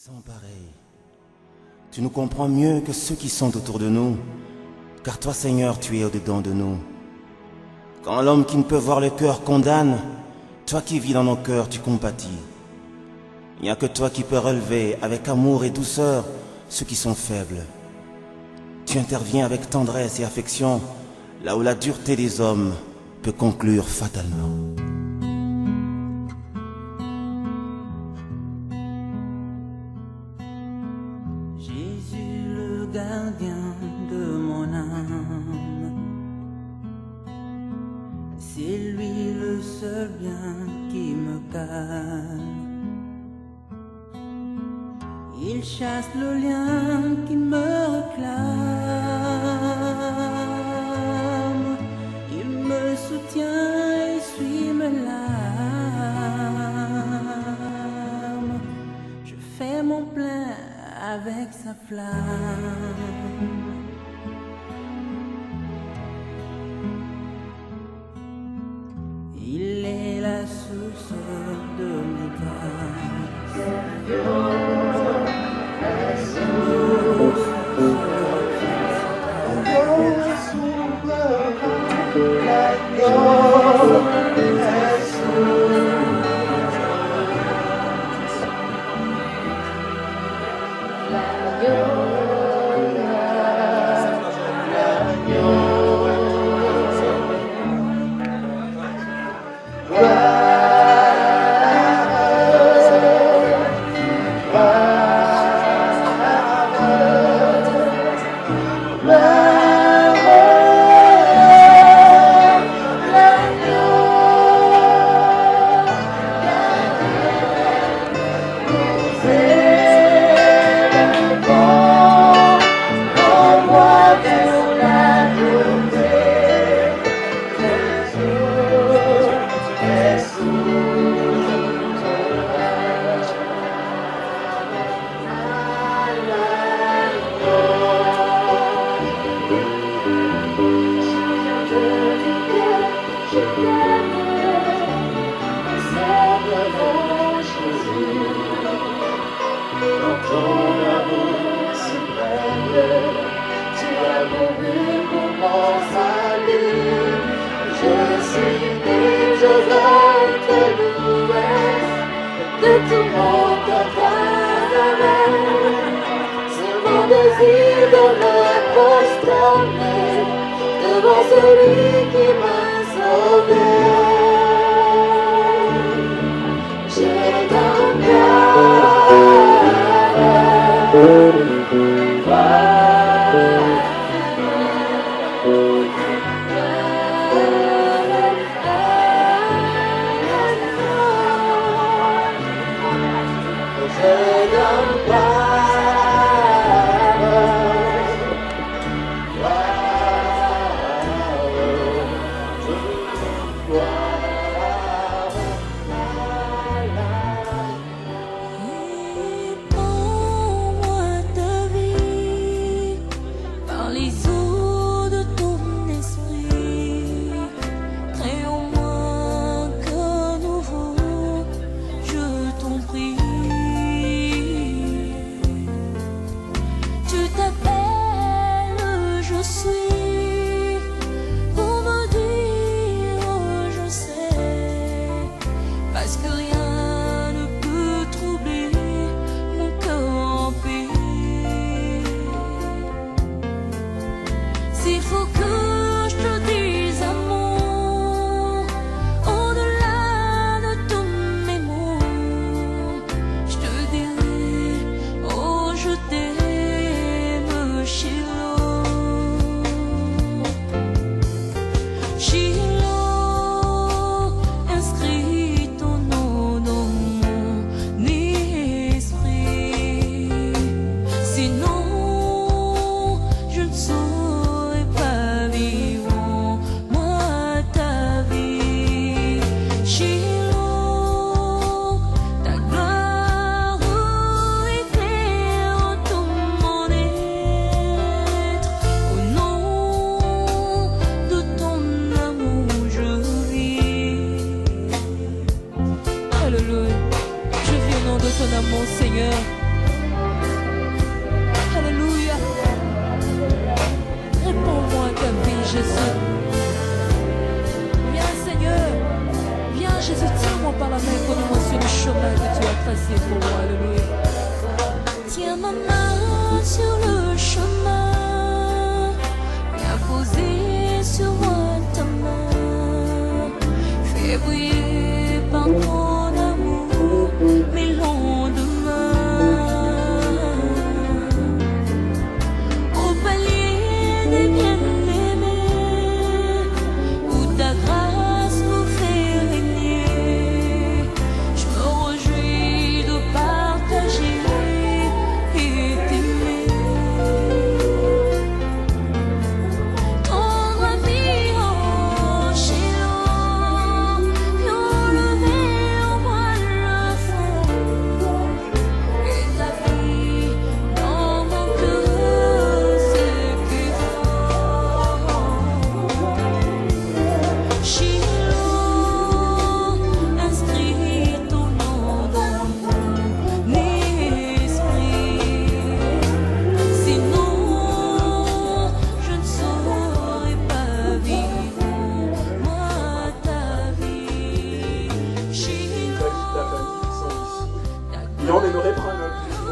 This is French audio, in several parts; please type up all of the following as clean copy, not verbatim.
Sans pareil, tu nous comprends mieux que ceux qui sont autour de nous, car toi Seigneur, tu es au-dedans de nous. Quand l'homme qui ne peut voir le cœur condamne, toi qui vis dans nos cœurs, tu compatis. Il n'y a que toi qui peux relever avec amour et douceur ceux qui sont faibles. Tu interviens avec tendresse et affection, là où la dureté des hommes peut conclure fatalement. Jésus le gardien de mon âme, c'est lui le seul bien qui me calme. Il chasse le lien qui me réclame, il me soutient et suit mes larmes. Je fais mon plein avec sa flamme. Il est la source de mes grâces. De tout mon cœur, c'est mon désir de me prosterner devant celui qui m'a sauvé. J'ai un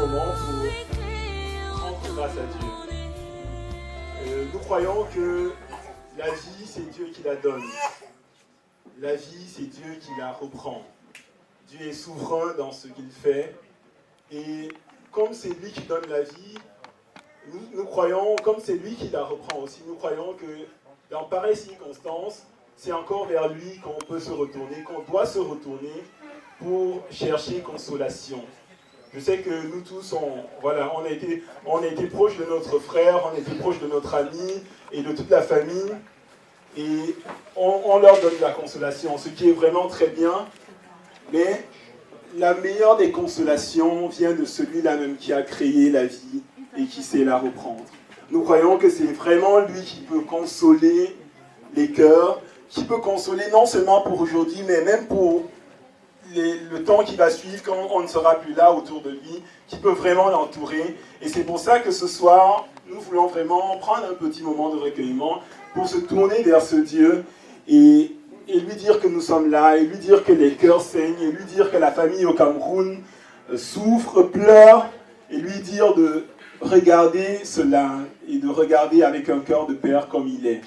moment pour rendre grâce à Dieu. Nous croyons que la vie, c'est Dieu qui la donne. La vie, c'est Dieu qui la reprend. Dieu est souverain dans ce qu'il fait. Et comme c'est lui qui donne la vie, nous croyons, comme c'est lui qui la reprend aussi, nous croyons que dans pareilles circonstances, c'est encore vers lui qu'on peut se retourner, qu'on doit se retourner pour chercher consolation. Je sais que nous tous, on a été proches de notre frère, on a été proches de notre ami et de toute la famille. Et on leur donne de la consolation, ce qui est vraiment très bien. Mais la meilleure des consolations vient de celui-là même qui a créé la vie et qui sait la reprendre. Nous croyons que c'est vraiment lui qui peut consoler les cœurs, qui peut consoler non seulement pour aujourd'hui, mais même pour le temps qui va suivre, quand on ne sera plus là autour de lui, qui peut vraiment l'entourer. Et c'est pour ça que ce soir, nous voulons vraiment prendre un petit moment de recueillement pour se tourner vers ce Dieu et lui dire que nous sommes là, et lui dire que les cœurs saignent, et lui dire que la famille au Cameroun souffre, pleure, et lui dire de regarder cela, et de regarder avec un cœur de père comme il est.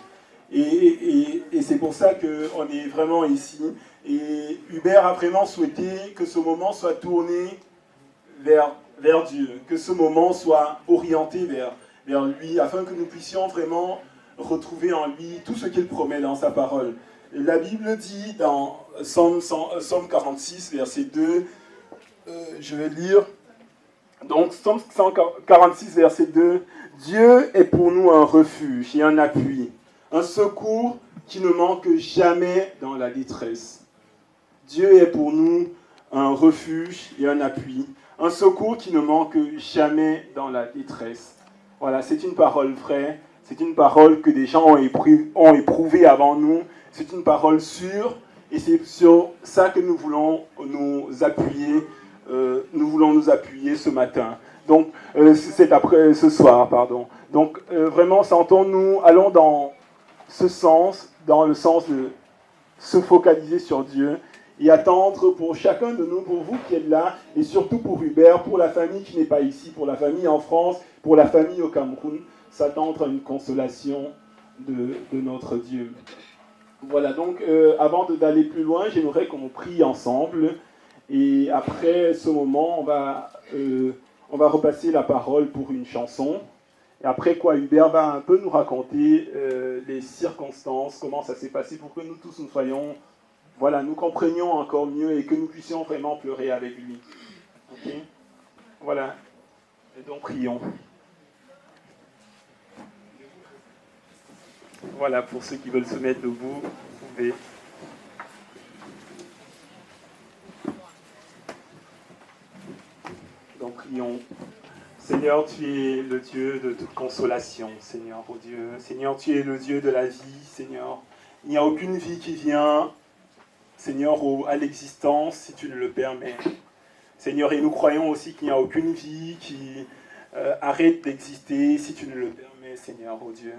Et c'est pour ça qu'on est vraiment ici. Et Hubert a vraiment souhaité que ce moment soit tourné vers Dieu, que ce moment soit orienté vers lui, afin que nous puissions vraiment retrouver en lui tout ce qu'il promet dans sa parole. La Bible dit dans Somme 46, verset 2, je vais lire, donc Somme 146, verset 2, « Dieu est pour nous un refuge et un appui, un secours qui ne manque jamais dans la détresse. » Dieu est pour nous un refuge et un appui, un secours qui ne manque jamais dans la détresse. Voilà, c'est une parole vraie, c'est une parole que des gens ont éprouvée avant nous, c'est une parole sûre, et c'est sur ça que nous voulons nous appuyer ce matin. Donc, ce soir, pardon. Donc, vraiment, sentons-nous, allons dans ce sens, dans le sens de se focaliser sur Dieu et attendre pour chacun de nous, pour vous qui êtes là, et surtout pour Hubert, pour la famille qui n'est pas ici, pour la famille en France, pour la famille au Cameroun, s'attendre à une consolation de notre Dieu. Voilà, donc avant d'aller plus loin, j'aimerais qu'on prie ensemble, et après ce moment, on va repasser la parole pour une chanson. Et après quoi, Hubert va un peu nous raconter les circonstances, comment ça s'est passé pour que nous tous nous soyons, voilà, nous comprenions encore mieux et que nous puissions vraiment pleurer avec lui. Ok ? Voilà. Et donc prions. Voilà, pour ceux qui veulent se mettre debout, vous pouvez. Donc prions. Seigneur, tu es le Dieu de toute consolation, Seigneur, oh Dieu. Seigneur, tu es le Dieu de la vie, Seigneur. Il n'y a aucune vie qui vient, Seigneur, à l'existence si tu ne le permets. Seigneur, et nous croyons aussi qu'il n'y a aucune vie qui arrête d'exister si tu ne le permets, Seigneur, oh Dieu.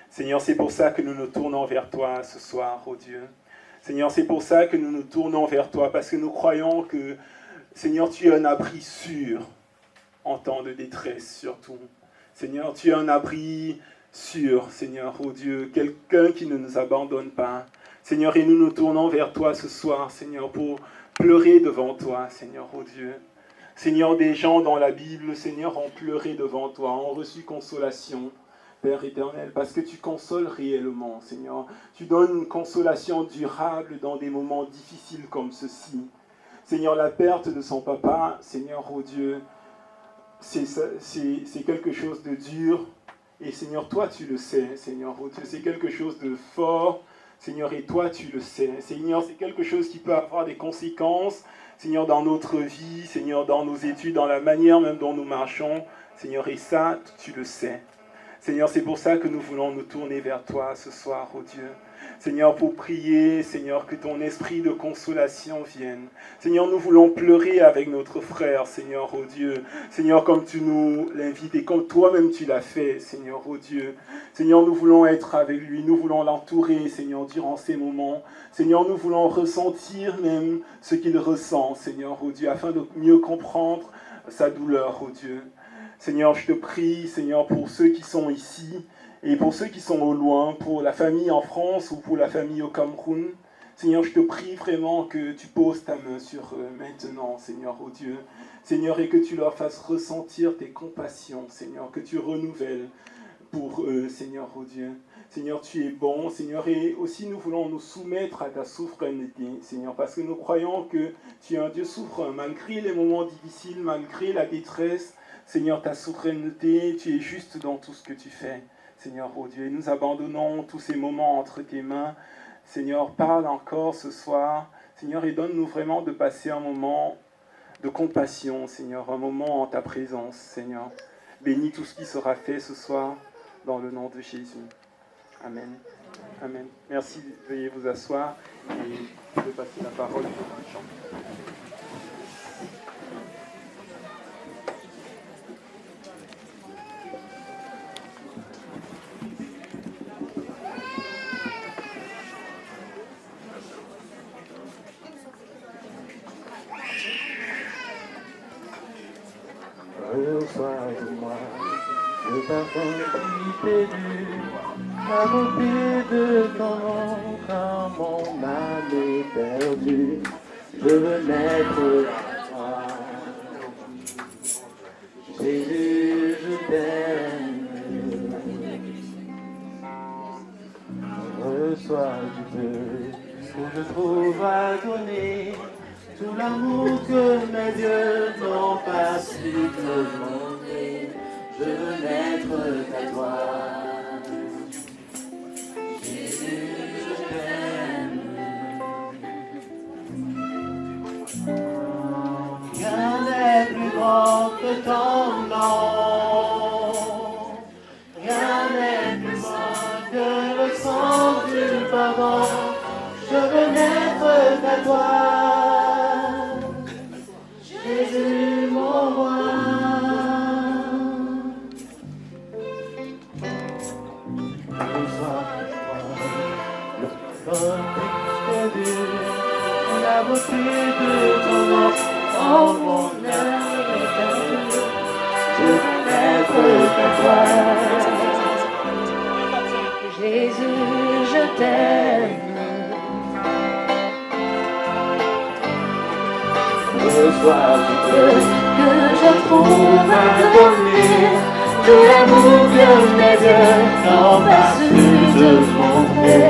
Seigneur, c'est pour ça que nous nous tournons vers toi ce soir, oh Dieu. Seigneur, c'est pour ça que nous nous tournons vers toi, parce que nous croyons que, Seigneur, tu es un abri sûr en temps de détresse, surtout. Seigneur, tu es un abri sûr, Seigneur, oh Dieu, quelqu'un qui ne nous abandonne pas. Seigneur, et nous nous tournons vers toi ce soir, Seigneur, pour pleurer devant toi, Seigneur, oh Dieu. Seigneur, des gens dans la Bible, Seigneur, ont pleuré devant toi, ont reçu consolation, Père éternel, parce que tu consoles réellement, Seigneur. Tu donnes une consolation durable dans des moments difficiles comme ceci. Seigneur, la perte de son papa, Seigneur, oh Dieu, c'est quelque chose de dur. Et Seigneur, toi, tu le sais, Seigneur, oh Dieu, c'est quelque chose de fort. Seigneur, et toi, tu le sais. Seigneur, c'est quelque chose qui peut avoir des conséquences, Seigneur, dans notre vie, Seigneur, dans nos études, dans la manière même dont nous marchons. Seigneur, et ça, tu le sais. Seigneur, c'est pour ça que nous voulons nous tourner vers toi ce soir, oh Dieu. Seigneur, pour prier, Seigneur, que ton esprit de consolation vienne. Seigneur, nous voulons pleurer avec notre frère, Seigneur, oh Dieu. Seigneur, comme tu nous l'invites et comme toi-même tu l'as fait, Seigneur, oh Dieu. Seigneur, nous voulons être avec lui, nous voulons l'entourer, Seigneur, durant ces moments. Seigneur, nous voulons ressentir même ce qu'il ressent, Seigneur, oh Dieu, afin de mieux comprendre sa douleur, oh Dieu. Seigneur, je te prie, Seigneur, pour ceux qui sont ici et pour ceux qui sont au loin, pour la famille en France ou pour la famille au Cameroun. Seigneur, je te prie vraiment que tu poses ta main sur eux maintenant, Seigneur, oh Dieu. Seigneur, et que tu leur fasses ressentir tes compassions, Seigneur, que tu renouvelles pour eux, Seigneur, oh Dieu. Seigneur, tu es bon, Seigneur, et aussi nous voulons nous soumettre à ta souveraineté, Seigneur, parce que nous croyons que tu es un Dieu souverain, malgré les moments difficiles, malgré la détresse. Seigneur, ta souveraineté, tu es juste dans tout ce que tu fais, Seigneur, oh Dieu. Et nous abandonnons tous ces moments entre tes mains. Seigneur, parle encore ce soir, Seigneur, et donne-nous vraiment de passer un moment de compassion, Seigneur, un moment en ta présence, Seigneur. Bénis tout ce qui sera fait ce soir, dans le nom de Jésus. Amen. Amen. Merci, veuillez vous asseoir et je vais passer la parole au chant. Reçois de moi le parfum qui t'est dû, la beauté de ton nom, quand mon âme est perdue, je veux naître à toi. Jésus, je t'aime. Reçois du peu ce que je trouve à donner, tout l'amour que mes yeux n'ont pas su te montrer, je veux naître à toi. Jésus, je t'aime. Rien n'est plus grand que ton nom, rien n'est plus grand que le sang du pardon, je veux naître à toi. Jésus, mon roi. Reçois le parfum qui t'est dû, la beauté de ton nom, oh mon âme est perdue, je veux naître à toi. Jésus, je t'aime. Reçois du peu Que je trouve à donner, tout l'amour que mes yeux n'ont pas su te montrer,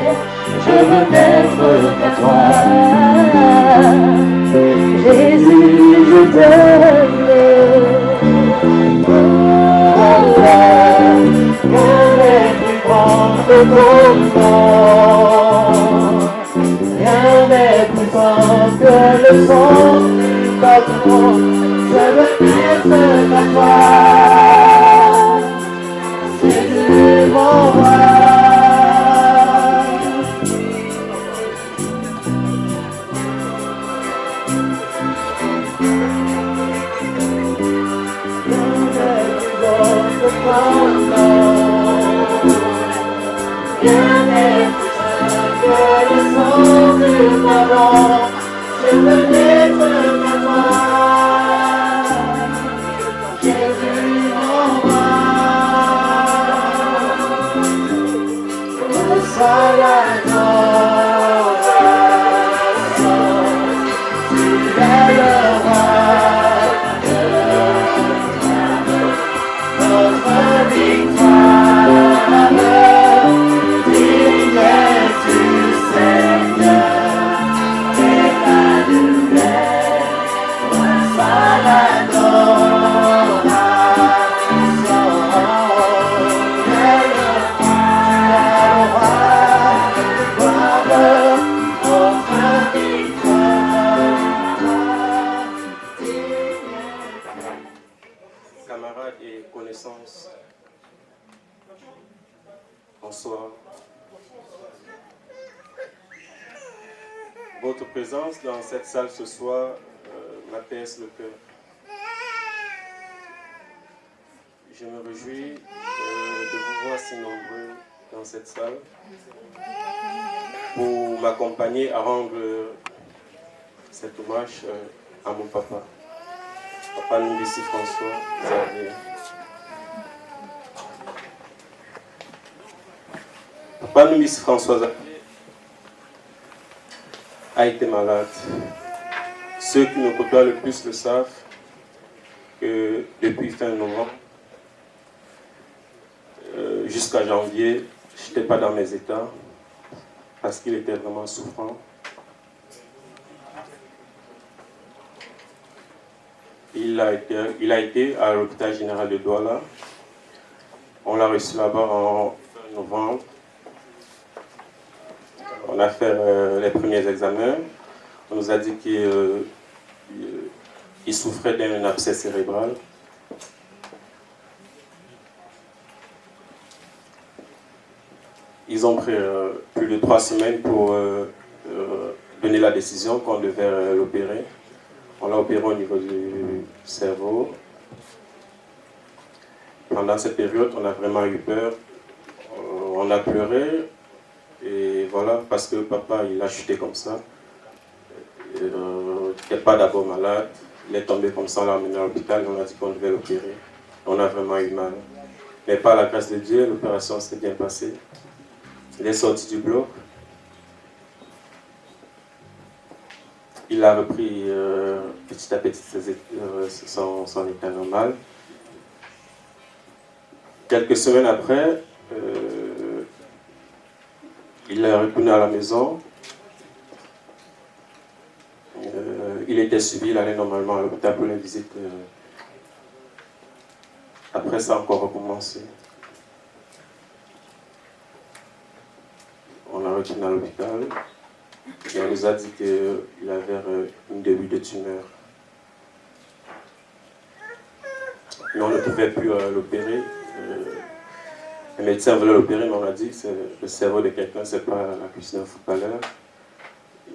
je veux naître à toi. Jésus, je t'aime. Rien n'est plus grand que ton nom, rien n'est plus fort que le sang du pardon, je veux naître à toi. Jésus, mon roi. Rien n'est plus saint que le sang du pardon, je veux naître à toi. Jésus, mon roi. Reçois l'adoration, tu es le roi de notre victoire, digne du Seigneur, Emmanuel. Reçois l'adoration, tu es le roi de notre victoire, Camarades et connaissances, bonsoir. Votre présence dans cette salle ce soir m'apaise le cœur. Je me réjouis de vous voir si nombreux dans cette salle pour m'accompagner à rendre cet hommage à mon papa. Papa Numbisi François Xavier. Papa Numbisi François Xavier a été malade. Ceux qui me côtoient le plus le savent que depuis fin novembre jusqu'à janvier, je n'étais pas dans mes états parce qu'il était vraiment souffrant. Il a été à l'hôpital général de Douala. On l'a reçu là-bas en novembre. On a fait les premiers examens. On nous a dit qu'il souffrait d'un abcès cérébral. Ils ont pris plus de 3 semaines pour donner la décision qu'on devait l'opérer. On l'a opéré au niveau du cerveau. Pendant cette période, on a vraiment eu peur. On a pleuré. Et voilà, parce que papa, il a chuté comme ça. Il n'était pas d'abord malade. Il est tombé comme ça, on l'a emmené à l'hôpital et on a dit qu'on devait l'opérer. On a vraiment eu mal. Mais par la grâce de Dieu, l'opération s'est bien passée. Il est sorti du bloc. Il a repris petit à petit son état normal. Quelques semaines après, il est retourné à la maison. Il était suivi, il allait normalement à l'hôpital pour les visites. Après, ça a encore recommencé. On a retourné à l'hôpital et on nous a dit qu'il avait une début de tumeur. Mais on ne pouvait plus l'opérer. Les médecins voulaient l'opérer, mais on a dit que le cerveau de quelqu'un, ce n'est pas la cuisse d'un footballeur.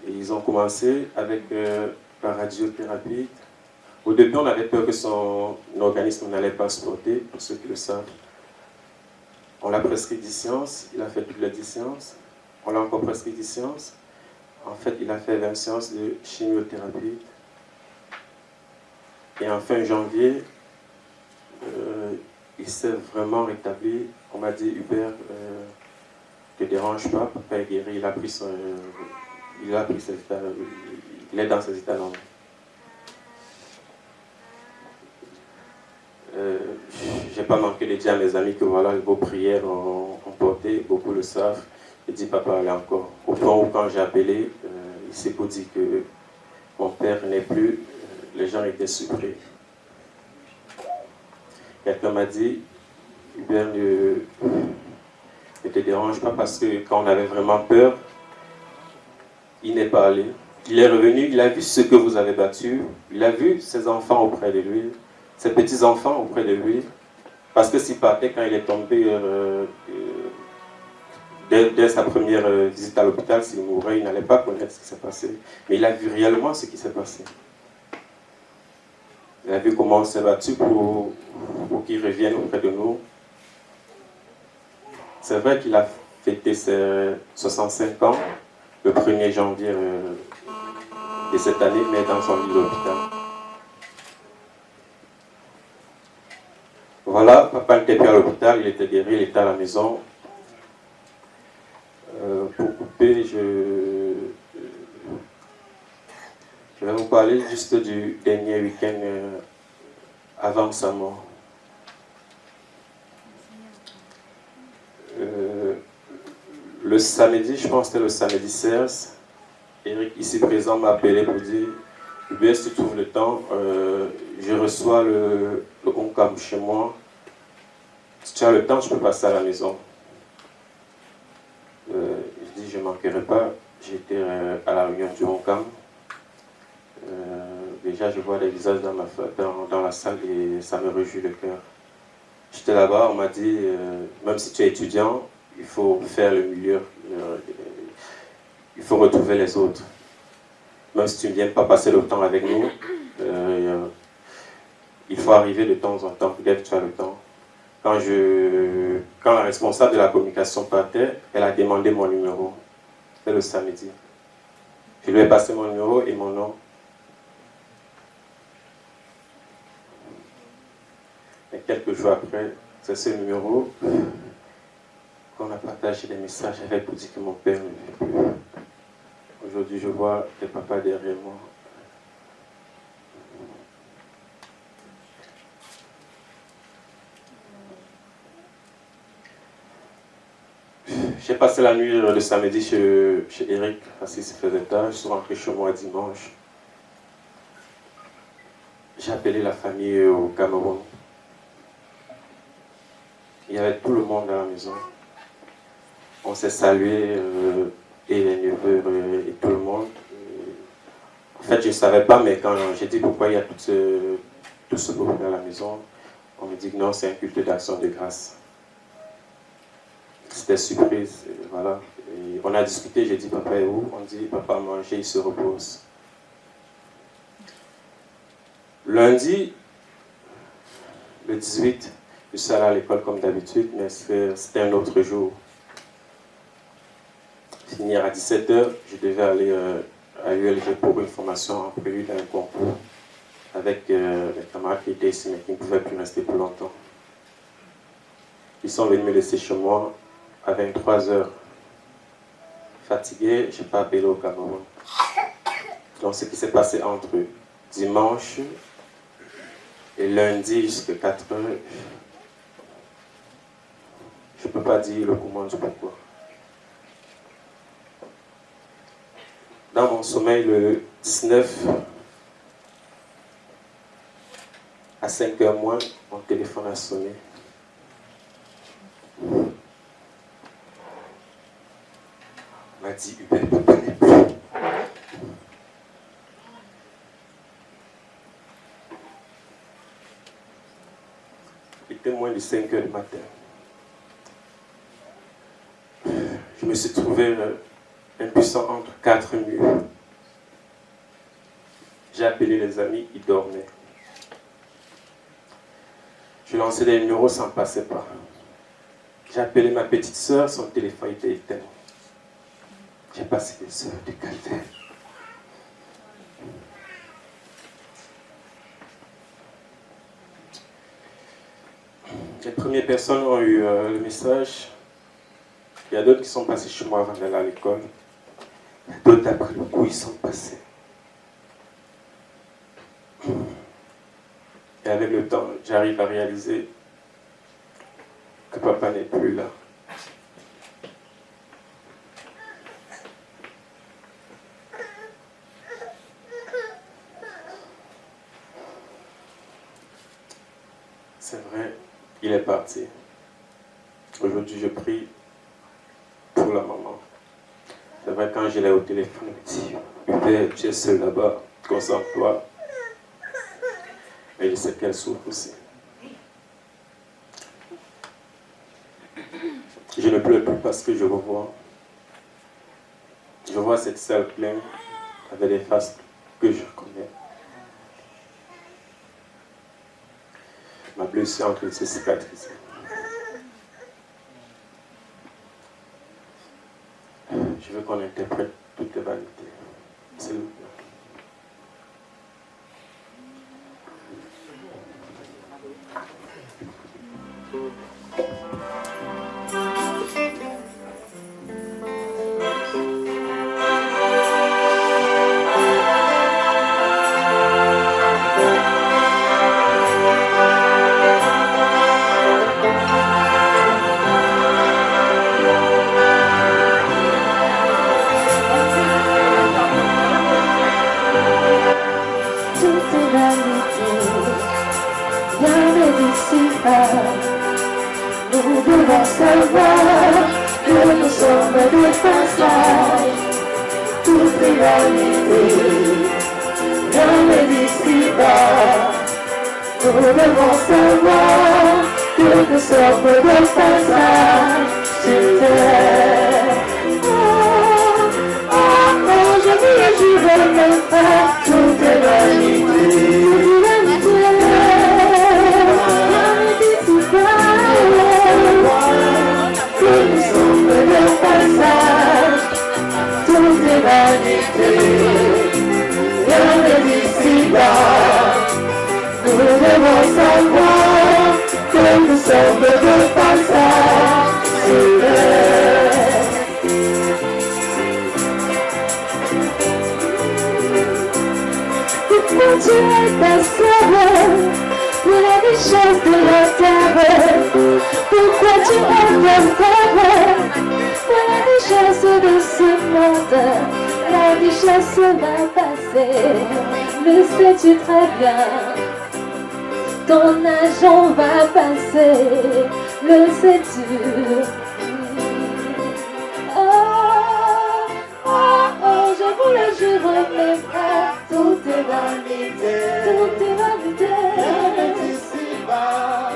Et ils ont commencé avec la radiothérapie. Au début, on avait peur que son organisme n'allait pas se porter, pour ceux qui le savent. On l'a prescrit 10 séances, il a fait toutes les 10 séances. On l'a encore prescrit 10 séances. En fait, il a fait 20 séances de chimiothérapie. Et en fin janvier, il s'est vraiment rétabli. On m'a dit, Hubert, ne te dérange pas, papa est guéri, il a pris ses états, il est dans ses états normaux. Je n'ai pas manqué de dire à mes amis que voilà, vos prières ont porté, beaucoup le savent. J'ai dit, papa, allez encore. Au point où quand j'ai appelé, il s'est dit que mon père n'est plus, les gens étaient surpris. Quelqu'un m'a dit, Hubert, ne te dérange pas parce que quand on avait vraiment peur, il n'est pas allé. Il est revenu, il a vu ce que vous avez battu, il a vu ses enfants auprès de lui, ses petits-enfants auprès de lui. Parce que s'il partait quand il est tombé, dès sa première visite à l'hôpital, s'il mourait, il n'allait pas connaître ce qui s'est passé. Mais il a vu réellement ce qui s'est passé. Il a vu comment on s'est battu pour qu'il revienne auprès de nous. C'est vrai qu'il a fêté ses 65 ans le 1er janvier de cette année, mais dans son lit d'hôpital. Voilà, papa n'était plus à l'hôpital, il était guéri, il était à la maison. Pour couper, je vais vous parler juste du dernier week-end avant sa mort. Le samedi, je pense que c'était le samedi 16, Eric, ici présent, m'a appelé pour dire Hubert, si tu trouves le temps, je reçois le Honkam chez moi. Si tu as le temps, je peux passer à la maison. Je dis, je ne manquerai pas. J'étais à la réunion du Honkam. Déjà, je vois des visages dans la salle et ça me réjouit le cœur. J'étais là-bas, on m'a dit, même si tu es étudiant, il faut faire le milieu. Il faut retrouver les autres. Même si tu ne viens pas passer le temps avec nous, il faut arriver de temps en temps, dès que tu as le temps. Quand la responsable de la communication partait, elle a demandé mon numéro. C'était le samedi. Je lui ai passé mon numéro et mon nom. Et quelques jours après, c'est ce numéro qu'on a partagé des messages avec pour dire que mon père ne vit plus. Aujourd'hui, je vois le papa derrière moi. J'ai passé la nuit le samedi chez Eric, parce qu'il se faisait tard. Je suis rentré chez moi dimanche. J'ai appelé la famille au Cameroun. Il y avait tout le monde à la maison. On s'est salué, et les neveux et tout le monde. En fait, je ne savais pas, mais quand j'ai dit pourquoi il y a tout ce bruit à la maison, on me dit que non, c'est un culte d'action de grâce. C'était surprise, voilà. Et on a discuté, j'ai dit papa est où? On dit papa a mangé, il se repose. Lundi, le 18, je suis allé à l'école comme d'habitude, mais c'était un autre jour. Finir à 17h, je devais aller à ULG pour une formation en prélude à un concours avec les camarades qui étaient ici, mais qui ne pouvaient plus rester plus longtemps. Ils sont venus me laisser chez moi à 23h. Fatigué, je n'ai pas appelé au Cameroun. Donc ce qui s'est passé entre dimanche et lundi jusqu'à 4h, je ne peux pas dire le comment du pourquoi. Dans mon sommeil, le 19, à 5h moins, mon téléphone a sonné. On m'a dit, Hubert, papa n'est plus. Il était moins de 5h du matin. Je me suis trouvé impuissant entre 4 murs. J'ai appelé les amis, ils dormaient. Je lançais des numéros, ça ne passait pas. J'ai appelé ma petite sœur, son téléphone était éteint. J'ai passé des heures de calvaire. Les premières personnes ont eu le message. Il y a d'autres qui sont passés chez moi avant d'aller à l'école. D'autres, après le coup, ils sont passés. Et avec le temps, j'arrive à réaliser que papa n'est plus là. C'est vrai, il est parti. Aujourd'hui, je prie pour la maman. C'est vrai, quand je l'ai au téléphone, elle me dit, Hubert, tu es seul là-bas, concentre-toi. Mais je sais qu'elle souffre aussi. Je ne pleure plus parce que je revois. Je vois cette salle pleine avec des faces que je connais. Ma blessure entre ses cicatrices. Je veux qu'on interprète toutes les vanités. C'est le Nous devons savoir que nous sommes de passage. Toute réalité jamais d'ici-bas. Nous devons savoir que nous sommes de passage sur terre. Je veux même pas toute réalité. Nous devons savoir sommes de passage sur terre. Pourquoi tu es ta sœur pour la richesse de la terre? Pourquoi tu es ta sœur pour la richesse de ce monde? La richesse va passer, le sais-tu très bien? Ton argent va passer, le sais-tu? Oh, oh, oh, je vous le jure, mes frères, tout est vanité, tout est vanité. Ici-bas,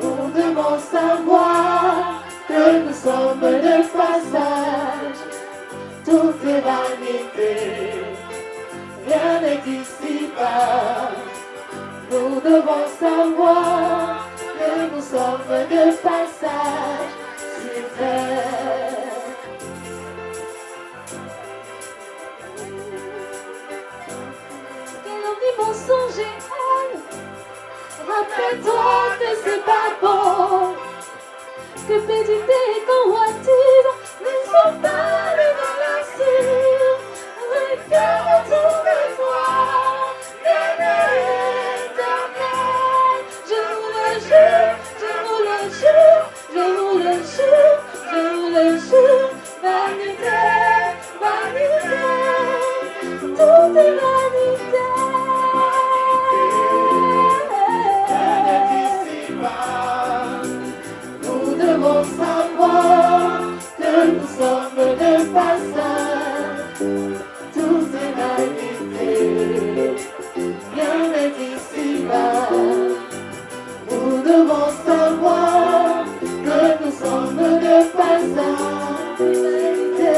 nous devons savoir que nous sommes de passage, tout est vanité, rien n'est ici-bas. Nous devons savoir que nous sommes de passage sur terre. Quel horrible mensonge et haine. Rappelle-toi que c'est pas bon, que pédité et convoitise ne sont pas les valeurs. Regarde autour de toi, je vous le jure, vanité, vanité, tout est vanité. Nous devons savoir que nous sommes de passage, tout est vanité, rien n'est ici-bas. Nous devons savoir que nous sommes de passage, vérité.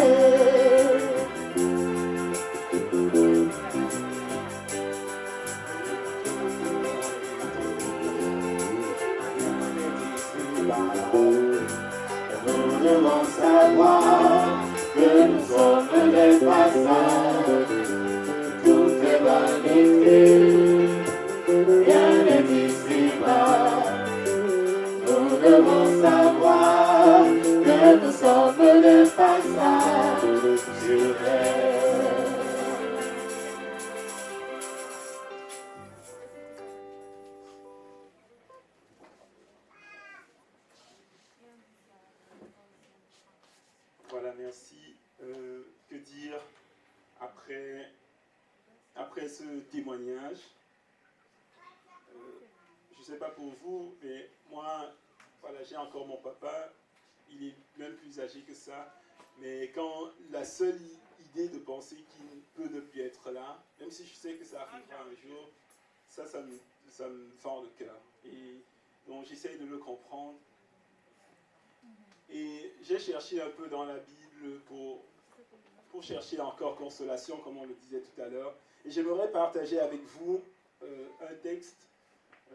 Nous devons savoir que nous sommes de passage, tout est vanité, rien n'est ici-bas. Nous devons savoir que nous sommes de passage sur terre. Voilà, merci. Que dire après ce témoignage? Je ne sais pas pour vous, mais moi, voilà, j'ai encore mon papa, il est même plus âgé que ça, mais quand la seule idée de penser qu'il peut ne plus être là, même si je sais que ça arrivera un jour, ça me fend le cœur. Et donc j'essaye de le comprendre. Et j'ai cherché un peu dans la Bible pour chercher encore consolation, comme on le disait tout à l'heure. Et j'aimerais partager avec vous un texte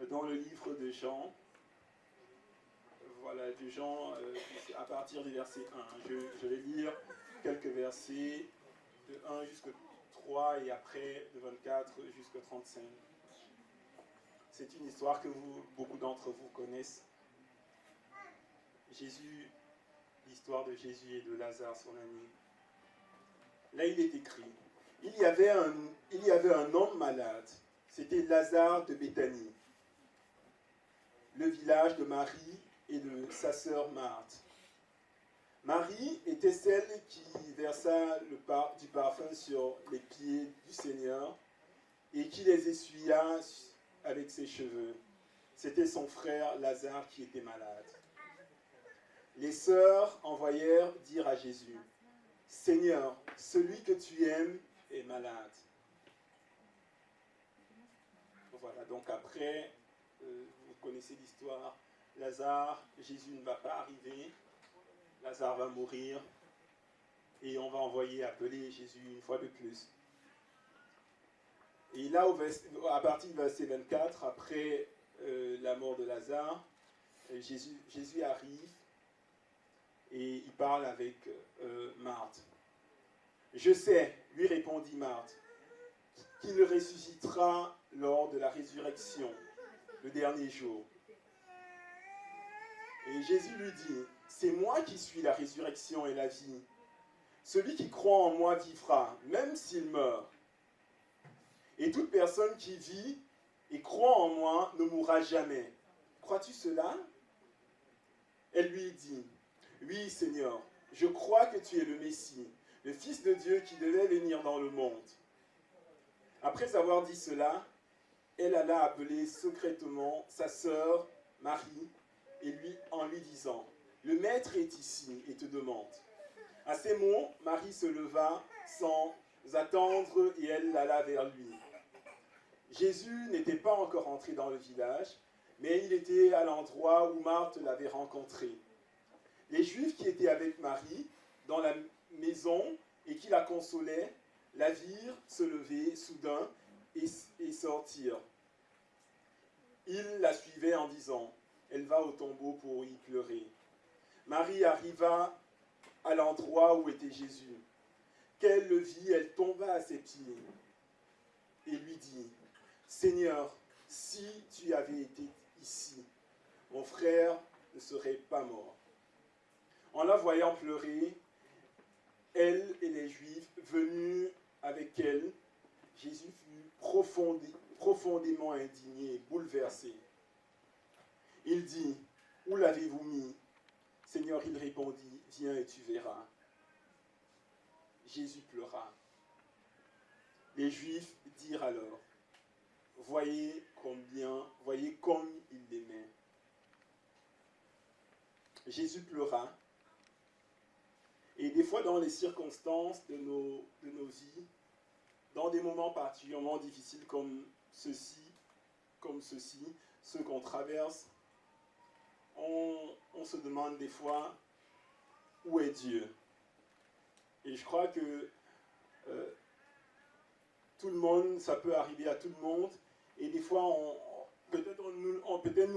dans le livre de Jean. Voilà, de Jean, à partir du verset 1. Je vais lire quelques versets, de 1 jusqu'au 3 et après de 24 jusqu'au 35. C'est une histoire que beaucoup d'entre vous connaissent. L'histoire de Jésus et de Lazare, son ami. Là, il est écrit, il y avait un homme malade, c'était Lazare de Béthanie, le village de Marie et de sa sœur Marthe. Marie était celle qui versa du parfum sur les pieds du Seigneur et qui les essuya avec ses cheveux. C'était son frère Lazare qui était malade. Les sœurs envoyèrent dire à Jésus, « Seigneur, celui que tu aimes est malade. » Voilà, donc après, vous connaissez l'histoire, Lazare, Jésus ne va pas arriver, Lazare va mourir, et on va envoyer appeler Jésus une fois de plus. Et là, à partir du verset 24, après la mort de Lazare, Jésus arrive, et il parle avec Marthe. « Je sais, lui répondit Marthe, qu'il ressuscitera lors de la résurrection, le dernier jour. Et Jésus lui dit, c'est moi qui suis la résurrection et la vie. Celui qui croit en moi vivra, même s'il meurt. Et toute personne qui vit et croit en moi ne mourra jamais. Crois-tu cela? Elle lui dit, oui Seigneur, je crois que tu es le Messie, le Fils de Dieu qui devait venir dans le monde. Après avoir dit cela, elle alla appeler secrètement sa sœur Marie en lui disant, le Maître est ici et te demande. À ces mots, Marie se leva sans attendre et elle alla vers lui. Jésus n'était pas encore entré dans le village, mais il était à l'endroit où Marthe l'avait rencontré. Les Juifs qui étaient avec Marie dans la maison et qui la consolaient, la virent se lever soudain et sortir. Ils la suivaient en disant, elle va au tombeau pour y pleurer. Marie arriva à l'endroit où était Jésus. Qu'elle le vit, elle tomba à ses pieds et lui dit, Seigneur, si tu avais été ici, mon frère ne serait pas mort. En la voyant pleurer, elle et les Juifs venus avec elle, Jésus fut profondément indigné et bouleversé. Il dit, où l'avez-vous mis? Seigneur, il répondit, viens et tu verras. Jésus pleura. Les Juifs dirent alors, voyez comme il l'aimait. Jésus pleura. Et des fois, dans les circonstances de nos vies, dans des moments particulièrement difficiles comme ceux qu'on traverse, on se demande des fois, où est Dieu? Et je crois que tout le monde, ça peut arriver à tout le monde, et des fois, peut-être nous,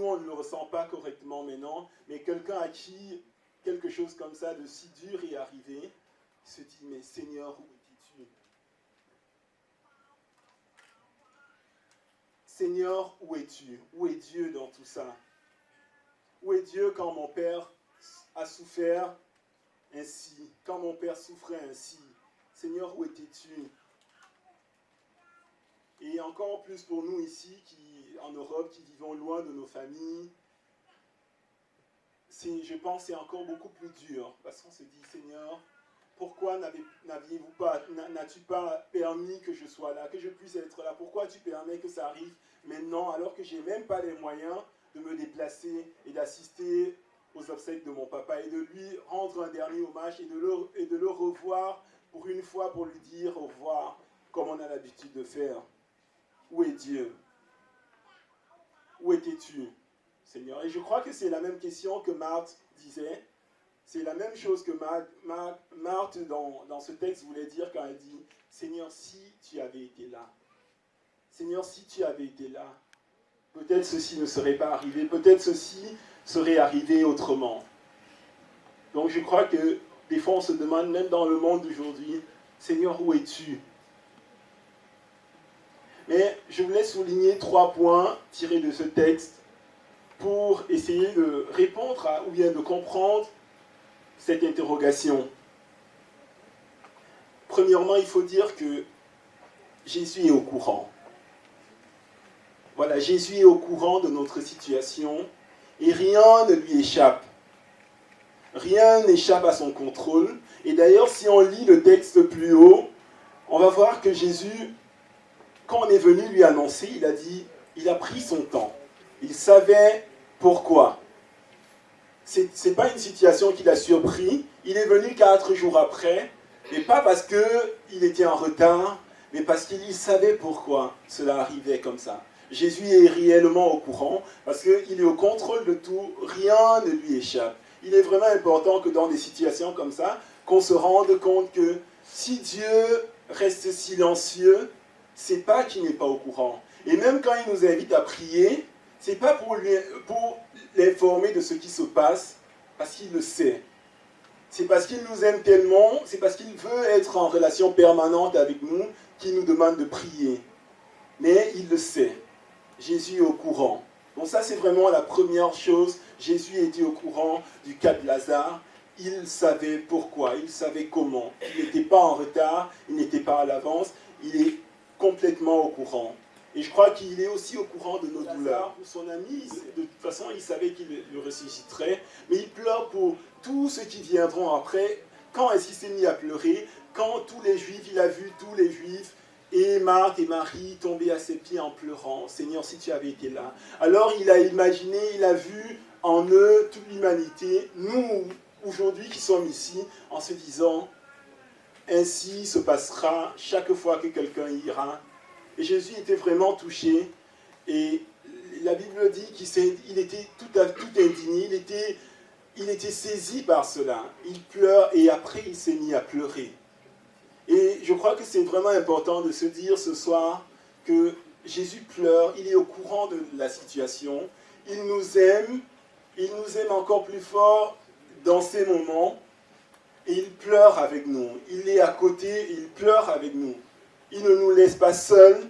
on ne le ressent pas correctement maintenant, mais quelqu'un à qui quelque chose comme ça de si dur est arrivé, il se dit, mais Seigneur, où es-tu? Seigneur, où es-tu? Où est Dieu dans tout ça? Où est Dieu quand mon père a souffert ainsi? Quand mon père souffrait ainsi? Seigneur, où étais-tu? Et encore plus pour nous ici, en Europe, qui vivons loin de nos familles, je pense que c'est encore beaucoup plus dur, parce qu'on se dit, Seigneur, pourquoi n'as-tu pas permis que je sois là, que je puisse être là? Pourquoi tu permets que ça arrive maintenant, alors que je n'ai même pas les moyens de me déplacer et d'assister aux obsèques de mon papa et de lui rendre un dernier hommage et de le revoir pour une fois, pour lui dire au revoir, comme on a l'habitude de faire. Où est Dieu? Où étais-tu, Seigneur? Et je crois que c'est la même question que Marthe disait. C'est la même chose que Marthe, dans ce texte, voulait dire quand elle dit « Seigneur, si tu avais été là. Seigneur, si tu avais été là. Peut-être ceci ne serait pas arrivé. Peut-être ceci serait arrivé autrement. » Donc je crois que des fois on se demande, même dans le monde d'aujourd'hui, « Seigneur, où es-tu » Mais je voulais souligner 3 points tirés de ce texte pour essayer de répondre ou bien de comprendre cette interrogation. Premièrement, il faut dire que Jésus est au courant. Voilà, Jésus est au courant de notre situation et rien ne lui échappe. Rien n'échappe à son contrôle. Et d'ailleurs, si on lit le texte plus haut, on va voir que Jésus, quand on est venu lui annoncer, il a pris son temps. Il savait pourquoi. Ce n'est pas une situation qui l'a surpris. Il est venu 4 jours après, mais pas parce qu'il était en retard, mais parce qu'il savait pourquoi cela arrivait comme ça. Jésus est réellement au courant, parce qu'il est au contrôle de tout, rien ne lui échappe. Il est vraiment important que dans des situations comme ça, qu'on se rende compte que si Dieu reste silencieux, c'est pas qu'il n'est pas au courant. Et même quand il nous invite à prier, c'est pas pour l'informer de ce qui se passe, parce qu'il le sait. C'est parce qu'il nous aime tellement, c'est parce qu'il veut être en relation permanente avec nous, qu'il nous demande de prier. Mais il le sait. Jésus est au courant. Donc ça, c'est vraiment la première chose Jésus était au courant du cas de Lazare. Il savait pourquoi, il savait comment. Il n'était pas en retard, il n'était pas à l'avance, il est complètement au courant. Et je crois qu'il est aussi au courant de nos douleurs. Pour son ami, de toute façon, il savait qu'il le ressusciterait, mais il pleure pour tous ceux qui viendront après. Quand est-ce qu'il s'est mis à pleurer? Quand tous les Juifs, il a vu tous les Juifs, et Marthe et Marie tomber à ses pieds en pleurant. Seigneur, si tu avais été là. Alors il a imaginé, il a vu en eux toute l'humanité, nous aujourd'hui qui sommes ici, en se disant, ainsi se passera chaque fois que quelqu'un ira. Et Jésus était vraiment touché, et la Bible dit qu'il était tout indigné, il était saisi par cela. Il pleure, et après il s'est mis à pleurer. Et je crois que c'est vraiment important de se dire ce soir que Jésus pleure, il est au courant de la situation, il nous aime encore plus fort dans ces moments, et il pleure avec nous. Il est à côté, il pleure avec nous. Il ne nous laisse pas seuls,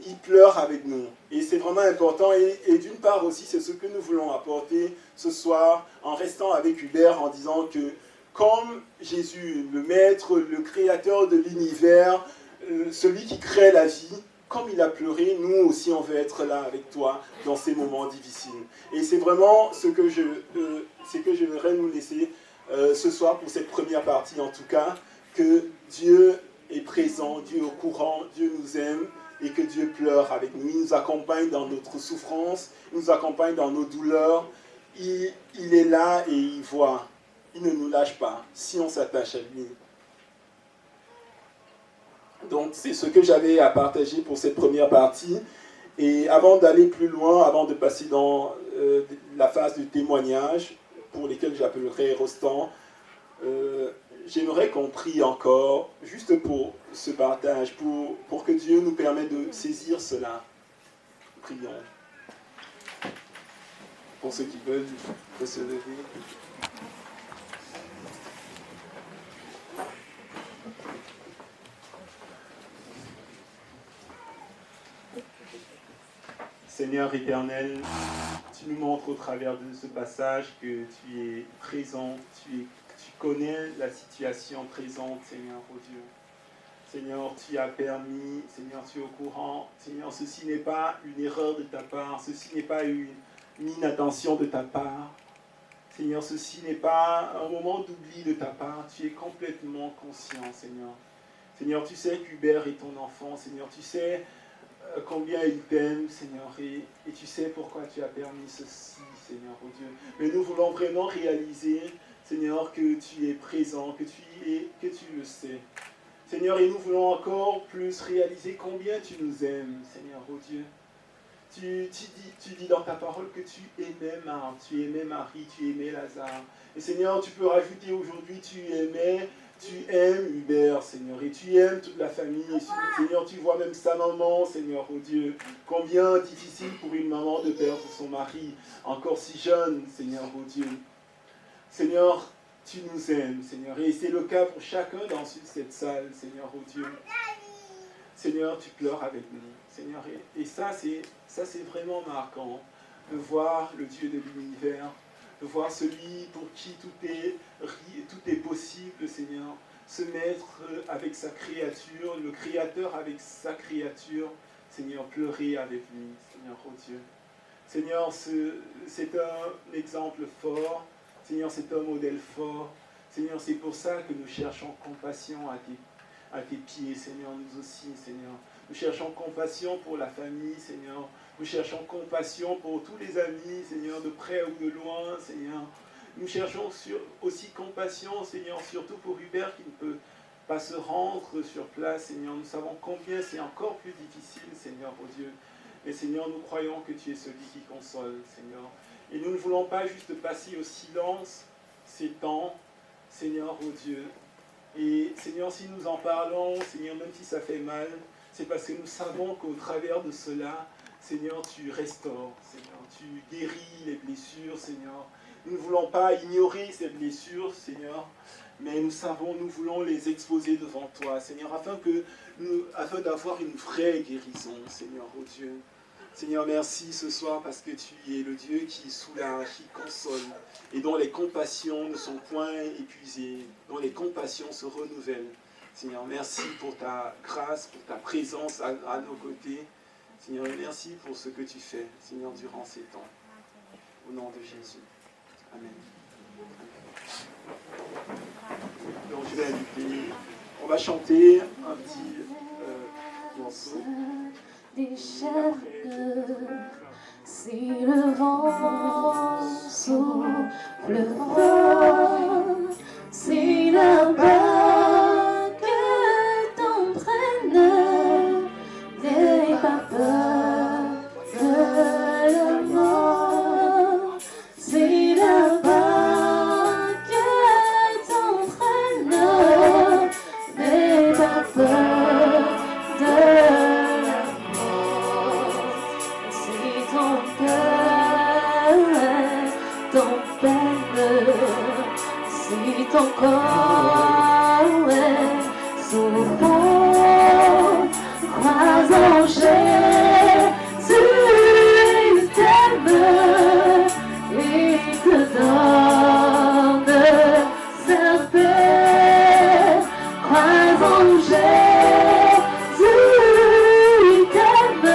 il pleure avec nous. Et c'est vraiment important, et d'une part aussi, c'est ce que nous voulons apporter ce soir, en restant avec Hubert, en disant que comme Jésus, le Maître, le Créateur de l'univers, celui qui crée la vie, comme il a pleuré, nous aussi on veut être là avec toi dans ces moments difficiles. Et c'est vraiment ce que j'aimerais nous laisser ce soir pour cette première partie en tout cas, que Dieu est présent, Dieu est au courant, Dieu nous aime et que Dieu pleure avec nous. Il nous accompagne dans notre souffrance, il nous accompagne dans nos douleurs, il est là et il voit. Il ne nous lâche pas si on s'attache à lui. Donc c'est ce que j'avais à partager pour cette première partie. Et avant d'aller plus loin, avant de passer dans la phase du témoignage, pour lesquels j'appellerai Rostand, j'aimerais qu'on prie encore, juste pour ce partage, pour que Dieu nous permette de saisir cela. Prions. Pour ceux qui veulent se lever. Seigneur éternel, tu nous montres au travers de ce passage que tu es présent, tu connais la situation présente, Seigneur, oh Dieu. Seigneur, tu as permis, Seigneur, tu es au courant. Seigneur, ceci n'est pas une erreur de ta part, ceci n'est pas une inattention de ta part. Seigneur, ceci n'est pas un moment d'oubli de ta part, tu es complètement conscient, Seigneur. Seigneur, tu sais qu'Hubert est ton enfant, Seigneur, tu sais combien il t'aime, Seigneur, et tu sais pourquoi tu as permis ceci, Seigneur, oh Dieu. Mais nous voulons vraiment réaliser, Seigneur, que tu es présent, que tu le sais. Seigneur, et nous voulons encore plus réaliser combien tu nous aimes, Seigneur, oh Dieu. Tu dis dans ta parole que tu aimais Marthe, tu aimais Marie, tu aimais Lazare. Et Seigneur, tu peux rajouter aujourd'hui, tu aimes Hubert, Seigneur, et tu aimes toute la famille. Et Seigneur, tu vois même sa maman, Seigneur, oh Dieu. Combien difficile pour une maman de perdre son mari, encore si jeune, Seigneur, oh Dieu. Seigneur, tu nous aimes, Seigneur, et c'est le cas pour chacun dans cette salle, Seigneur, oh Dieu. Seigneur, tu pleures avec nous, Seigneur, et ça c'est vraiment marquant, de voir le Dieu de l'univers, de voir celui pour qui tout est possible, Seigneur, se mettre avec sa créature, le Créateur avec sa créature, Seigneur, pleurer avec lui, Seigneur, oh Dieu. Seigneur, c'est un exemple fort, Seigneur, c'est un modèle fort, Seigneur, c'est pour ça que nous cherchons compassion à tes pieds, Seigneur, nous aussi, Seigneur. Nous cherchons compassion pour la famille, Seigneur. Nous cherchons compassion pour tous les amis, Seigneur, de près ou de loin, Seigneur. Nous cherchons aussi compassion, Seigneur, surtout pour Hubert qui ne peut pas se rendre sur place, Seigneur. Nous savons combien c'est encore plus difficile, Seigneur, oh Dieu. Mais Seigneur, nous croyons que tu es celui qui console, Seigneur. Et nous ne voulons pas juste passer au silence ces temps, Seigneur, oh Dieu. Et Seigneur, si nous en parlons, Seigneur, même si ça fait mal, c'est parce que nous savons qu'au travers de cela, Seigneur, tu restaures, Seigneur, tu guéris les blessures, Seigneur. Nous ne voulons pas ignorer ces blessures, Seigneur, mais nous voulons les exposer devant toi, Seigneur, afin d'avoir une vraie guérison, Seigneur, oh Dieu. Seigneur, merci ce soir parce que tu es le Dieu qui soulage, qui console et dont les compassions ne sont point épuisées, dont les compassions se renouvellent. Seigneur, merci pour ta grâce, pour ta présence à nos côtés. Seigneur, merci pour ce que tu fais, Seigneur, durant ces temps. Au nom de Jésus. Amen. Donc je vais inviter, on va chanter un petit morceau. Déchaîne, si le vent souffle fort, si la vague t'entraîne, n'aie pas peur de la mort, si la vague t'entraîne, n'aie pas peur de la mort, si ton cœur t'empêche, si ton corps est souffrant, crois en Jésus, il t'aime, il te donne sa paix. Crois en Jésus, il t'aime,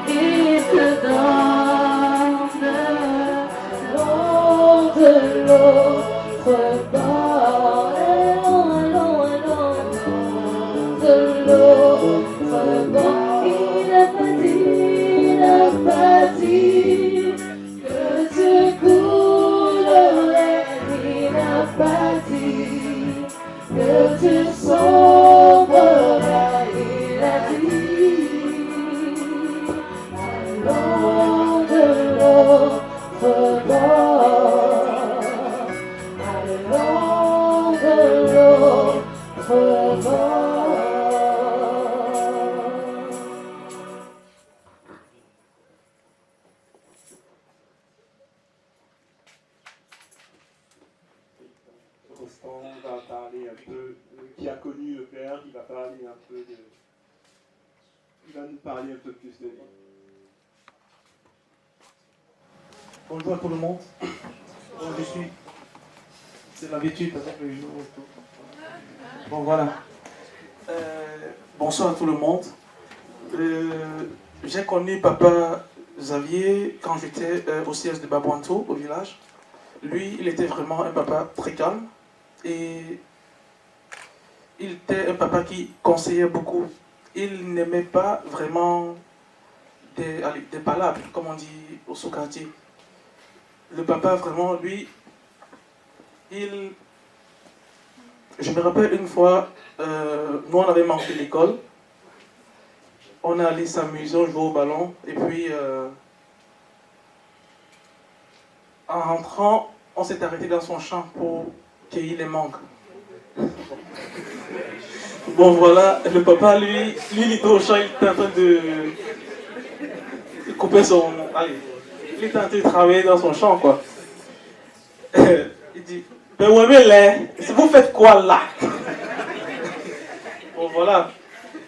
il te donne l'eau de l'autre bord, de l'autre bord. Il n'a pas dit que tu coulerais, il n'a pas dit que tu sauveras, il a dit, allons de l'autre bord, allons de l'autre bord. Constant va parler un peu, qui a connu le Père, il va parler un peu de... Il va nous parler un peu plus de lui. Bonjour à tout le monde. Bon, je suis. C'est l'habitude avec le jour et tout. Bon, voilà. Bonsoir à tout le monde. J'ai connu Papa Xavier quand j'étais au siège de Babouanto, au village. Lui, il était vraiment un papa très calme. Et il était un papa qui conseillait beaucoup. Il n'aimait pas vraiment des palabres, comme on dit au sous-quartier. Le papa, vraiment, lui, je me rappelle une fois, nous on avait manqué l'école. On est allé s'amuser, on jouait au ballon. Et puis, en rentrant, on s'est arrêté dans son champ pour cueillir les mangues. Bon voilà, le papa, lui, il était au champ, il était en train de couper son... Allez, il était en train de travailler dans son champ, quoi. Il dit, ben ouais, mais là, vous faites quoi là? Bon voilà.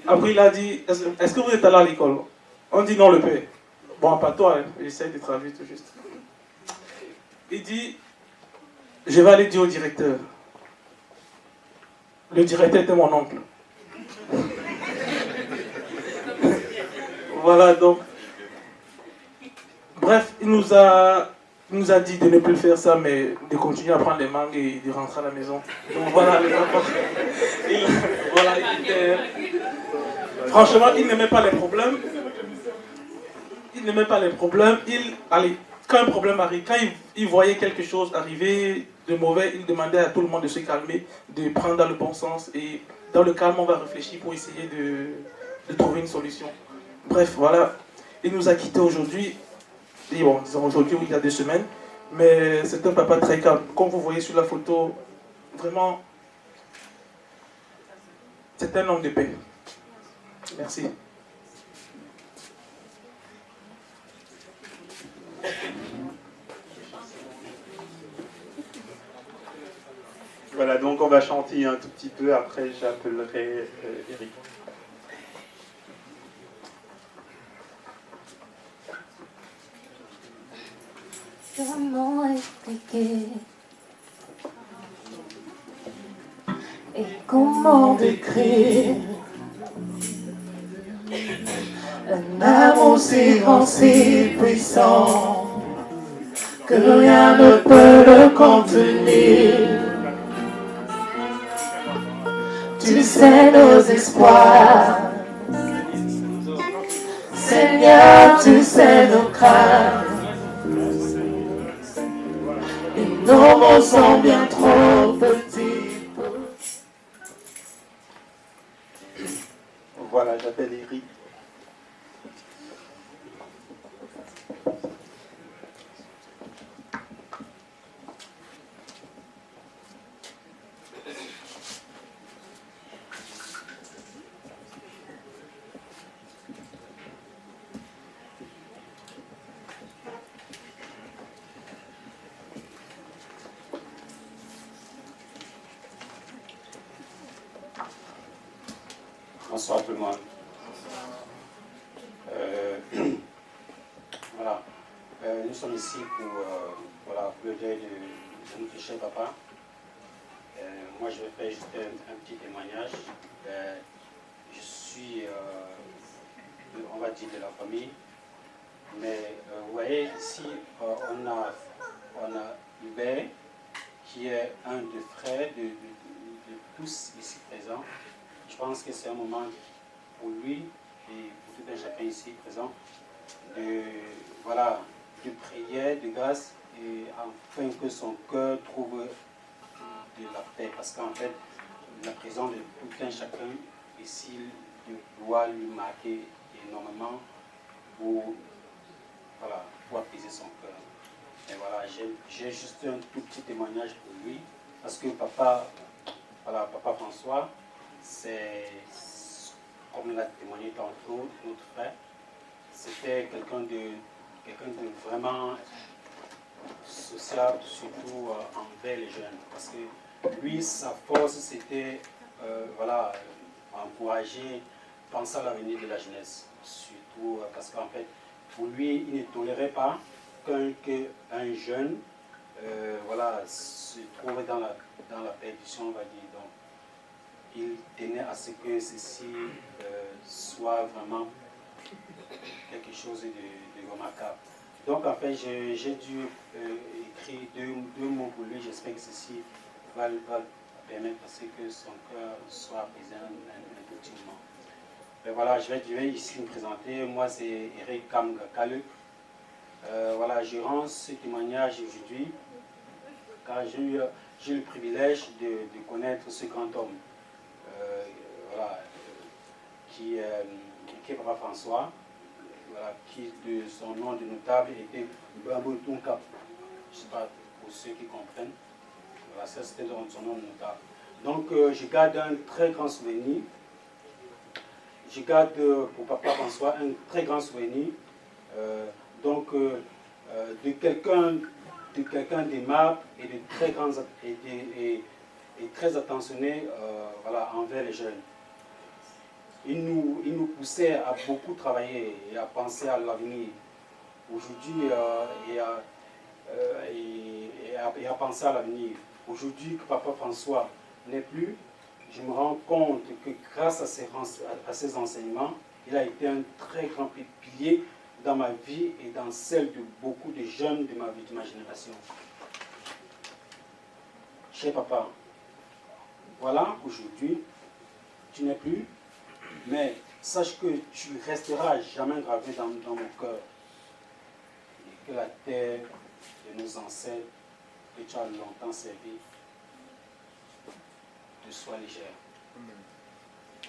Après il a dit, est-ce que vous êtes allé à l'école? On dit non, le père. Bon, pas toi, hein. J'essaie de travailler tout juste. Il dit, je vais aller dire au directeur. Le directeur était mon oncle. Voilà, donc. Bref, il nous a dit de ne plus faire ça, mais de continuer à prendre les mangues et de rentrer à la maison. Donc voilà, les enfants. Franchement, il n'aimait pas les problèmes. Allez, quand un problème arrive, quand il voyait quelque chose arriver de mauvais, il demandait à tout le monde de se calmer, de prendre dans le bon sens. Et dans le calme, on va réfléchir pour essayer de trouver une solution. Bref, voilà. Il nous a quittés aujourd'hui. Et bon, disons aujourd'hui, il y a 2 semaines. Mais c'est un papa très calme. Comme vous voyez sur la photo, vraiment, c'est un homme de paix. Merci. Voilà, donc on va chanter un tout petit peu, après j'appellerai Eric. Comment expliquer et comment décrire un amour si grand, si puissant que rien ne peut le contenir. Tu sais nos espoirs, Seigneur, tu sais nos craintes. Et nos mots sont bien trop petits. Voilà, j'appelle Eric. Bonsoir tout le monde. Voilà. Nous sommes ici pour le deuil de notre cher papa. Moi, je vais faire juste un petit témoignage. Je suis, on va dire, de la famille. Mais vous voyez, ici, on a Hubert, qui est un des frères de tous ici présents. Je pense que c'est un moment pour lui et pour tout un chacun ici présent de prière, de grâce et afin que son cœur trouve de la paix. Parce qu'en fait, la présence de tout un chacun ici doit lui marquer énormément pour apaiser son cœur. Et voilà, j'ai juste un tout petit témoignage pour lui parce que papa François, c'est, comme il a témoigné tantôt, notre frère, c'était quelqu'un de vraiment sociable, surtout envers les jeunes. Parce que lui, sa force, c'était encourager, penser à l'avenir de la jeunesse. Surtout parce qu'en fait, pour lui, il ne tolérait pas qu'un jeune se trouve dans la perdition, on va dire. Donc, il tenait à ce que ceci soit vraiment quelque chose de remarquable. Donc en fait, j'ai dû écrire deux mots pour lui. J'espère que ceci va permettre que son cœur soit apaisé un petit moment. Mais voilà, je vais ici me présenter. Moi, c'est Eric Kamgakalu. Je rends ce témoignage aujourd'hui car j'ai eu le privilège de connaître ce grand homme. Qui est Papa François, qui de son nom de notable était Bambo Tunkap. Je ne sais pas pour ceux qui comprennent. Voilà, ça c'était son nom de notable. Donc je garde un très grand souvenir. Je garde pour Papa François un très grand souvenir. De quelqu'un d'aimable et de très grand et très attentionné envers les jeunes. Il nous poussait à beaucoup travailler et à penser à l'avenir. Aujourd'hui, et à penser à l'avenir. Aujourd'hui que Papa François n'est plus, je me rends compte que grâce à ses enseignements, il a été un très grand pilier dans ma vie et dans celle de beaucoup de jeunes de ma génération. Cher papa, voilà, aujourd'hui, tu n'es plus, mais sache que tu resteras jamais gravé dans mon cœur. Et que la terre de nos ancêtres que tu as longtemps servi te soit légère.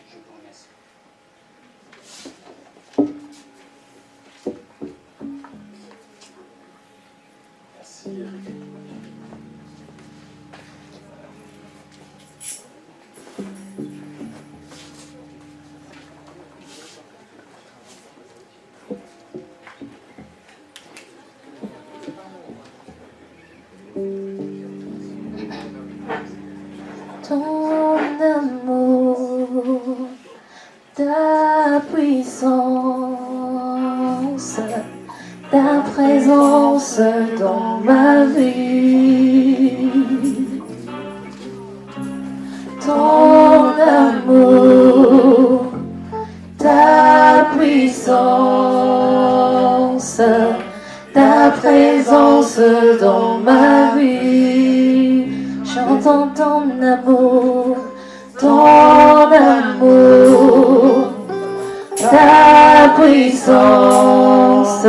Je vous remercie. Merci Eric. Ton amour, ta puissance, ta présence présence dans ma vie. Ton amour, ta puissance, ta présence dans ma vie. J'entends ton amour, ta puissance,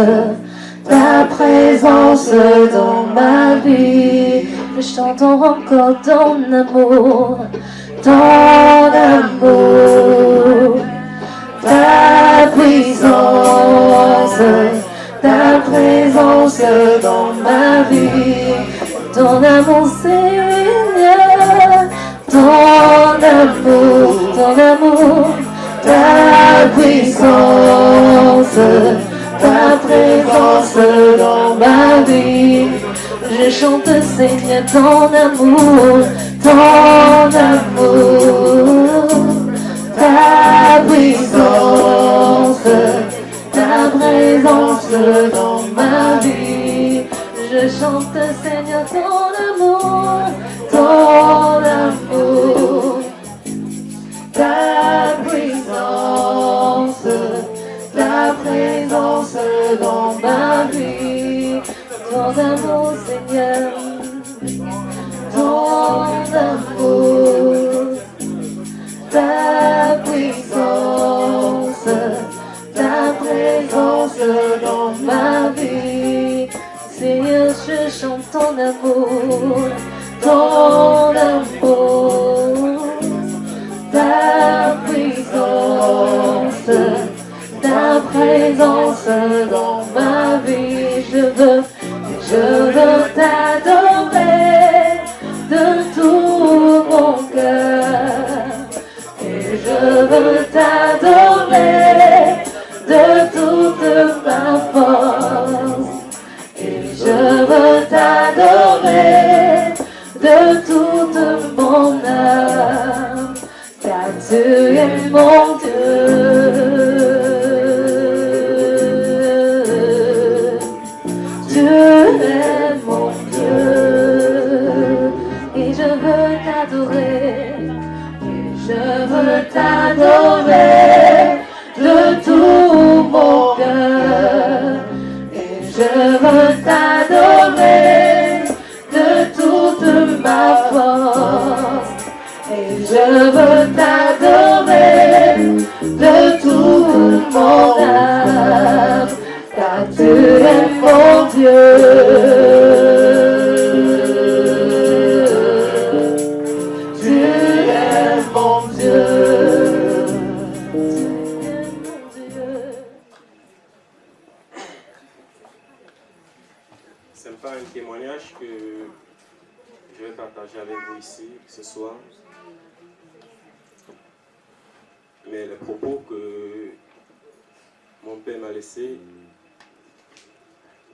ta présence dans ma vie. Je chante encore ton amour, ta puissance, ta présence dans ma vie. Ton amour, Seigneur, ton amour, ta puissance, ta présence dans ma vie. Je chante, Seigneur, ton amour, ta puissance, ta présence dans ma vie. Je chante, Seigneur, ton amour, ta puissance, ta présence dans ma vie. Ton amour, Seigneur, ton amour, ta puissance, ta présence dans ma vie. Seigneur, je chante ton amour, ta puissance, ta présence dans ma vie. Je veux t'adorer de tout mon cœur. Et je veux t'adorer de toute ma force. Et je veux t'adorer de toute mon âme. Car tu es mon Dieu. Tu es mon Dieu. Et je veux t'adorer. Et je veux t'adorer de tout mon cœur. Et je veux t'adorer de toute ma force. Et je veux t'adorer de toute mon âme. Car tu es mon Dieu. Tu es mon Dieu. Tu es mon Dieu. C'est pas un témoignage que je vais partager avec vous ici ce soir, mais les propos que mon père m'a laissés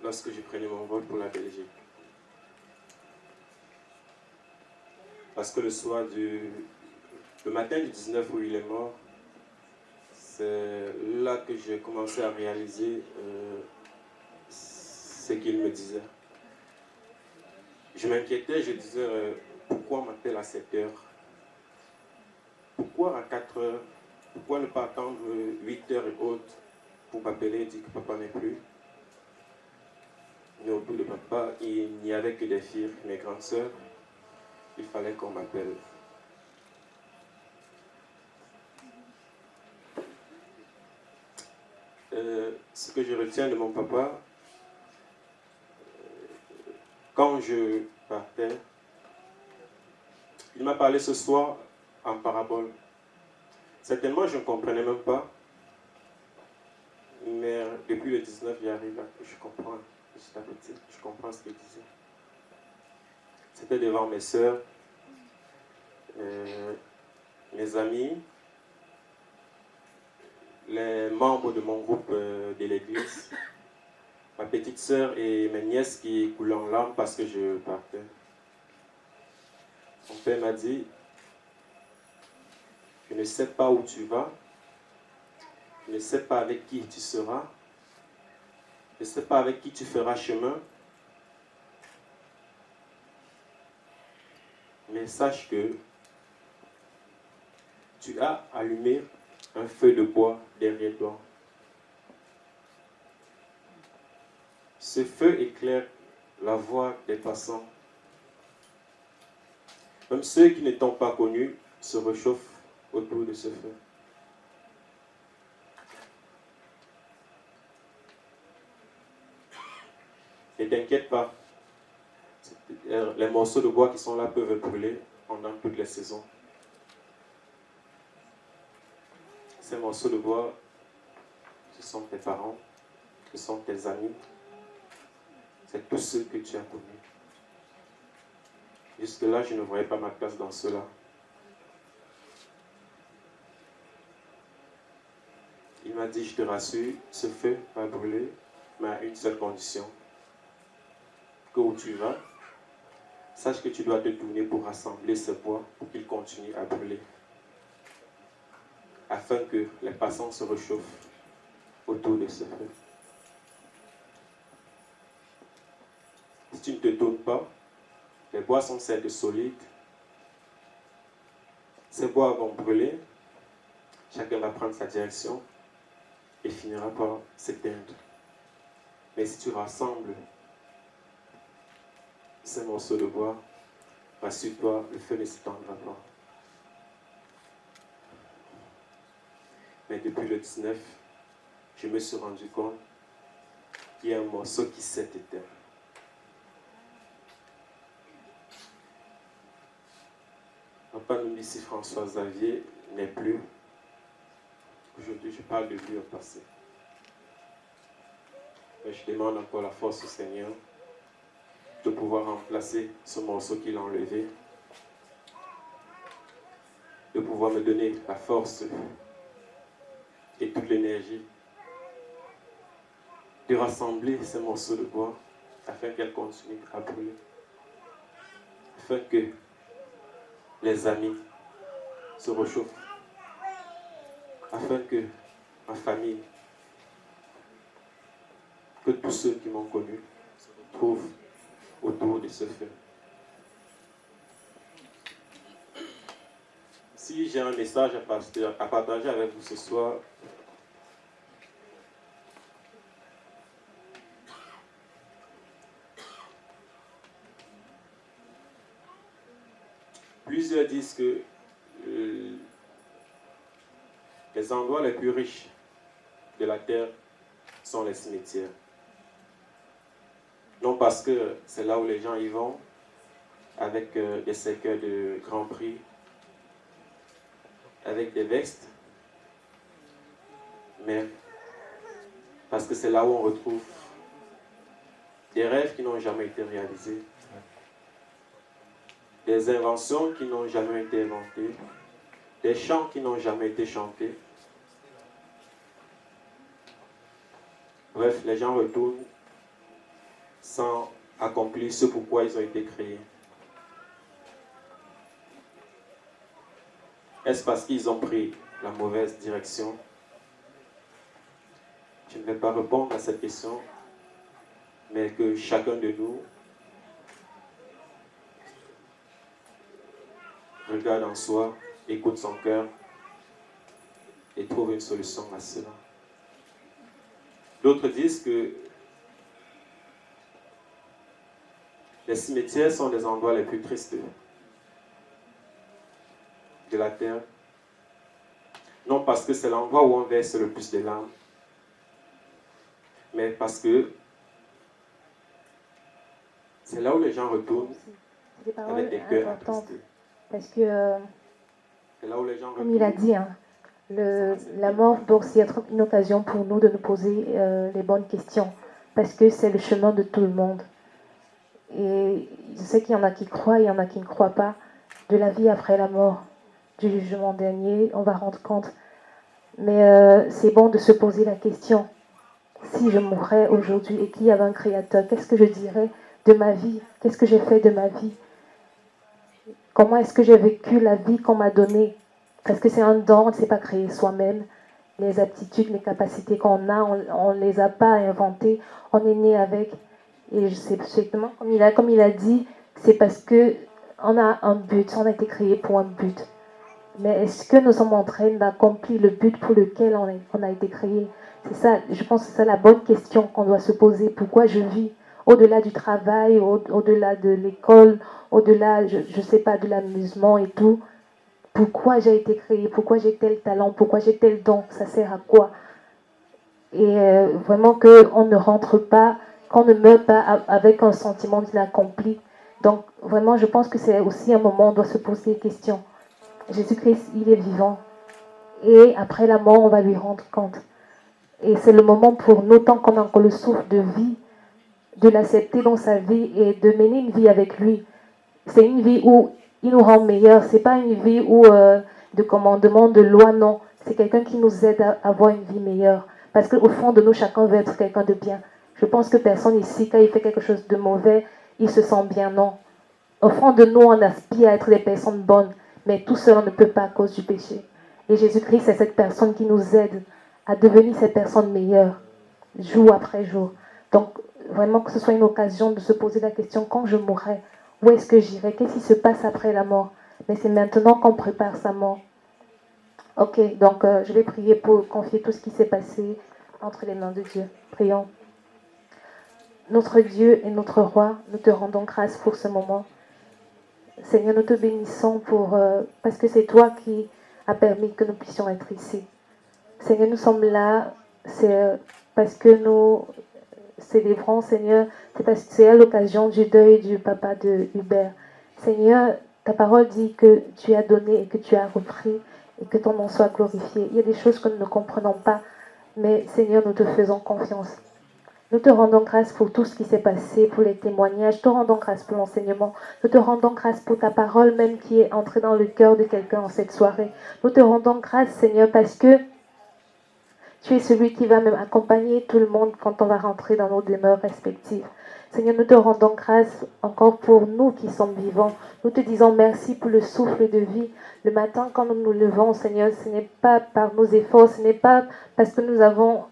lorsque je prenais mon vol pour la Belgique. Parce que le matin du 19 où il est mort, c'est là que j'ai commencé à réaliser ce qu'il me disait. Je m'inquiétais, je disais, pourquoi on m'appelle à 7 heures? Pourquoi à 4 heures? Pourquoi ne pas attendre 8 heures et autres pour m'appeler et dire que papa n'est plus? Mais autour de papa, il n'y avait que des filles, mes grandes sœurs. Il fallait qu'on m'appelle. Ce que je retiens de mon papa, quand je partais, il m'a parlé ce soir en parabole. Certainement, je ne comprenais même pas. Mais depuis le 19, j'arrive à... Je comprends. Je comprends ce qu'il disait. C'était devant mes sœurs, mes amis, les membres de mon groupe de l'église, ma petite sœur et mes nièces qui coulaient en larmes parce que je partais. Mon père m'a dit, je ne sais pas où tu vas, je ne sais pas avec qui tu seras, je ne sais pas avec qui tu feras chemin, mais sache que tu as allumé un feu de bois derrière toi. Ce feu éclaire la voie des passants. Même ceux qui ne t'ont pas connu se réchauffent autour de ce feu. Ne t'inquiète pas, les morceaux de bois qui sont là peuvent brûler pendant toutes les saisons. Ces morceaux de bois, ce sont tes parents, ce sont tes amis, c'est tous ceux que tu as connus. Jusque-là, je ne voyais pas ma place dans cela. Il m'a dit, je te rassure, ce feu va brûler, mais à une seule condition. Que où tu vas, sache que tu dois te tourner pour rassembler ce bois pour qu'il continue à brûler. Afin que les passants se réchauffent autour de ce feu. Si tu ne te tournes pas, les bois sont certes solides. Ces bois vont brûler. Chacun va prendre sa direction et finira par s'éteindre. Mais si tu rassembles ces morceaux de bois, rassure-toi, le feu ne s'éteindra pas. Mais depuis le 19, je me suis rendu compte qu'il y a un morceau qui s'est éteint. Papa nous dit si François Xavier n'est plus. Aujourd'hui, je parle de lui au passé. Mais je demande encore la force au Seigneur de pouvoir remplacer ce morceau qu'il a enlevé, de pouvoir me donner la force et toute l'énergie de rassembler ces morceaux de bois afin qu'elles continuent à brûler, afin que les amis se réchauffent, afin que ma famille, que tous ceux qui m'ont connu se retrouvent autour de ce feu. Si j'ai un message à partager avec vous ce soir, plusieurs disent que les endroits les plus riches de la terre sont les cimetières. Non parce que c'est là où les gens y vont, avec des cercueils de Grand Prix, avec des vestes, mais parce que c'est là où on retrouve des rêves qui n'ont jamais été réalisés, des inventions qui n'ont jamais été inventées, des chants qui n'ont jamais été chantés. Bref, les gens retournent sans accomplir ce pourquoi ils ont été créés. Est-ce parce qu'ils ont pris la mauvaise direction? Je ne vais pas répondre à cette question, mais que chacun de nous regarde en soi, écoute son cœur et trouve une solution à cela. D'autres disent que les cimetières sont les endroits les plus tristes de la terre. Non parce que c'est l'endroit où on verse le plus de larmes, mais parce que c'est là où les gens retournent avec des cœurs attristés. Parce que, C'est là où les gens comme il a dit, hein, la mort doit aussi être une occasion pour nous de nous poser les bonnes questions. Parce que c'est le chemin de tout le monde. Et je sais qu'il y en a qui croient, il y en a qui ne croient pas. De la vie après la mort, du jugement dernier, on va rendre compte. Mais c'est bon de se poser la question. Si je mourais aujourd'hui et qu'il y avait un créateur, qu'est-ce que je dirais de ma vie? Qu'est-ce que j'ai fait de ma vie? Comment est-ce que j'ai vécu la vie qu'on m'a donnée? Parce que c'est un don, on ne s'est pas créé soi-même. Les aptitudes, les capacités qu'on a, on ne les a pas inventées. On est né avec. Et je sais exactement, comme il a dit, c'est parce que on a un but, on a été créé pour un but. Mais est-ce que nous sommes en train d'accomplir le but pour lequel on a été créé? C'est ça, je pense que c'est ça la bonne question qu'on doit se poser. Pourquoi je vis? Au-delà du travail, au-delà de l'école, au-delà, je ne sais pas, de l'amusement et tout. Pourquoi j'ai été créé? Pourquoi j'ai tel talent? Pourquoi j'ai tel don? Ça sert à quoi? Et vraiment qu'on ne rentre pas, qu'on ne meurt pas avec un sentiment d'inaccompli. Donc vraiment, je pense que c'est aussi un moment où on doit se poser des questions. Jésus-Christ, il est vivant. Et après la mort, on va lui rendre compte. Et c'est le moment pour nous, tant qu'on a encore le souffle de vie, de l'accepter dans sa vie et de mener une vie avec lui. C'est une vie où il nous rend meilleurs. C'est pas une vie où de commandement, de loi, non. C'est quelqu'un qui nous aide à avoir une vie meilleure. Parce qu'au fond de nous, chacun veut être quelqu'un de bien. Je pense que personne ici, quand il fait quelque chose de mauvais, il se sent bien, non. Au fond de nous, on aspire à être des personnes bonnes, mais tout seul, on ne peut pas à cause du péché. Et Jésus-Christ, c'est cette personne qui nous aide à devenir cette personne meilleure, jour après jour. Donc, vraiment que ce soit une occasion de se poser la question, quand je mourrai, où est-ce que j'irai? Qu'est-ce qui se passe après la mort? Mais c'est maintenant qu'on prépare sa mort. Ok, donc je vais prier pour confier tout ce qui s'est passé entre les mains de Dieu. Prions. Notre Dieu et notre Roi, nous te rendons grâce pour ce moment. Seigneur, nous te bénissons parce que c'est toi qui as permis que nous puissions être ici. Seigneur, nous sommes là, c'est parce que nous célébrons, Seigneur, c'est parce que c'est à l'occasion du deuil du papa de Hubert. Seigneur, ta parole dit que tu as donné et que tu as repris et que ton nom soit glorifié. Il y a des choses que nous ne comprenons pas, mais Seigneur, nous te faisons confiance. Nous te rendons grâce pour tout ce qui s'est passé, pour les témoignages. Nous te rendons grâce pour l'enseignement. Nous te rendons grâce pour ta parole même qui est entrée dans le cœur de quelqu'un en cette soirée. Nous te rendons grâce, Seigneur, parce que tu es celui qui va même accompagner tout le monde quand on va rentrer dans nos demeures respectives. Seigneur, nous te rendons grâce encore pour nous qui sommes vivants. Nous te disons merci pour le souffle de vie. Le matin, quand nous nous levons, Seigneur, ce n'est pas par nos efforts, ce n'est pas parce que nous avons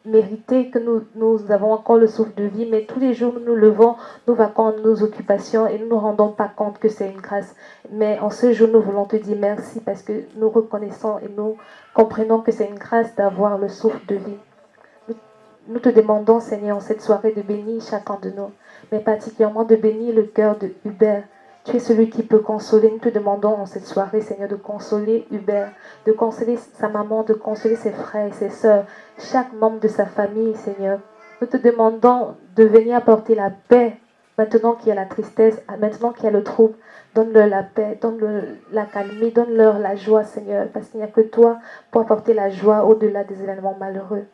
mérité que nous avons encore le souffle de vie, mais tous les jours nous nous levons, nous vaquons nos occupations et nous ne nous rendons pas compte que c'est une grâce. Mais en ce jour, nous voulons te dire merci parce que nous reconnaissons et nous comprenons que c'est une grâce d'avoir le souffle de vie. Nous te demandons, Seigneur, en cette soirée de bénir chacun de nous, mais particulièrement de bénir le cœur de Hubert. Tu es celui qui peut consoler. Nous te demandons en cette soirée, Seigneur, de consoler Hubert, de consoler sa maman, de consoler ses frères et ses sœurs, chaque membre de sa famille, Seigneur. Nous te demandons de venir apporter la paix maintenant qu'il y a la tristesse, maintenant qu'il y a le trouble. Donne-leur la paix, donne-leur la calmie, donne-leur la joie, Seigneur, parce qu'il n'y a que toi pour apporter la joie au-delà des événements malheureux.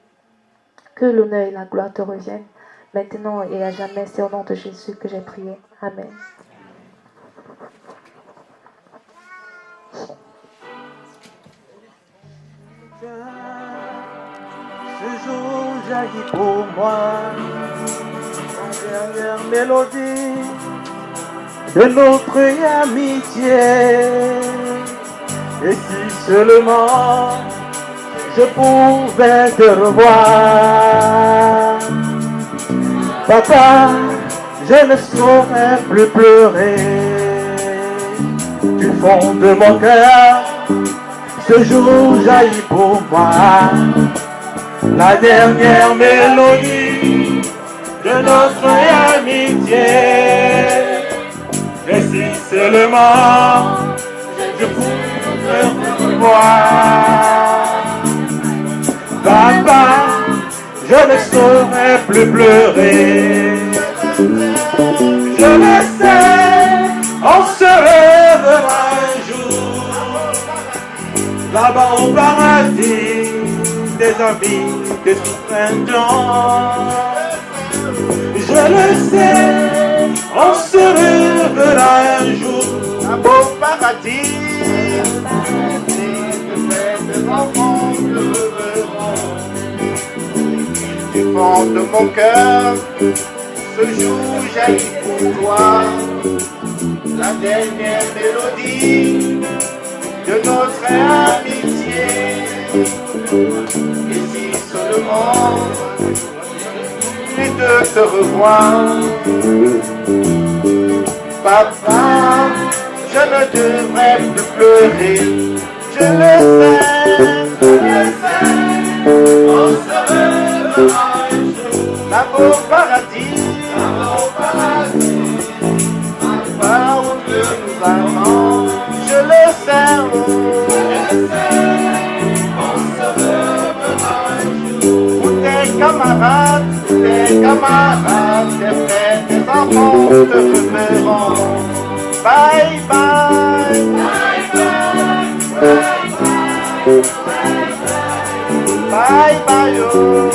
Que l'honneur et la gloire te reviennent, maintenant et à jamais. C'est au nom de Jésus que j'ai prié. Amen. Ce jour jaillit pour moi la dernière mélodie de notre amitié. Et si seulement je pouvais te revoir, papa, je ne saurais plus pleurer. Du fond de mon cœur, ce jour jaillit pour moi la dernière mélodie de notre amitié. Et si seulement je pouvais te voir, papa, je ne saurais plus pleurer. Je le sais, on se reverra un jour, là-bas au paradis, des amis que sous printemps. Je le sais, on se reverra un jour, là-bas au paradis, des enfants se reverront. Du fond de mon cœur, ce jour jaillit pour toi la dernière mélodie de notre amitié. Et si seulement et de te revoir, papa, je ne devrais plus pleurer. Je le sais, on se reverra un jour. Là-bas au paradis, là où Dieu nous attend. Je le sais, on se reverra un jour. Pour tes camarades, tes frères, tes enfants te reverront. Bye bye, bye bye, bye bye, oh.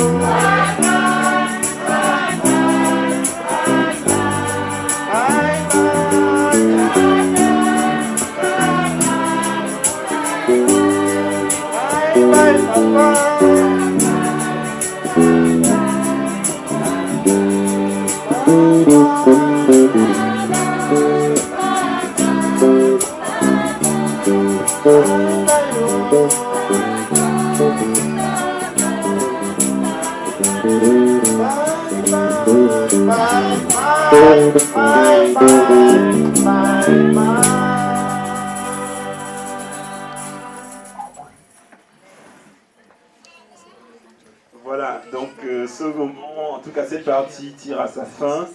Voilà, donc ce moment, en tout cas cette partie tire à sa fin.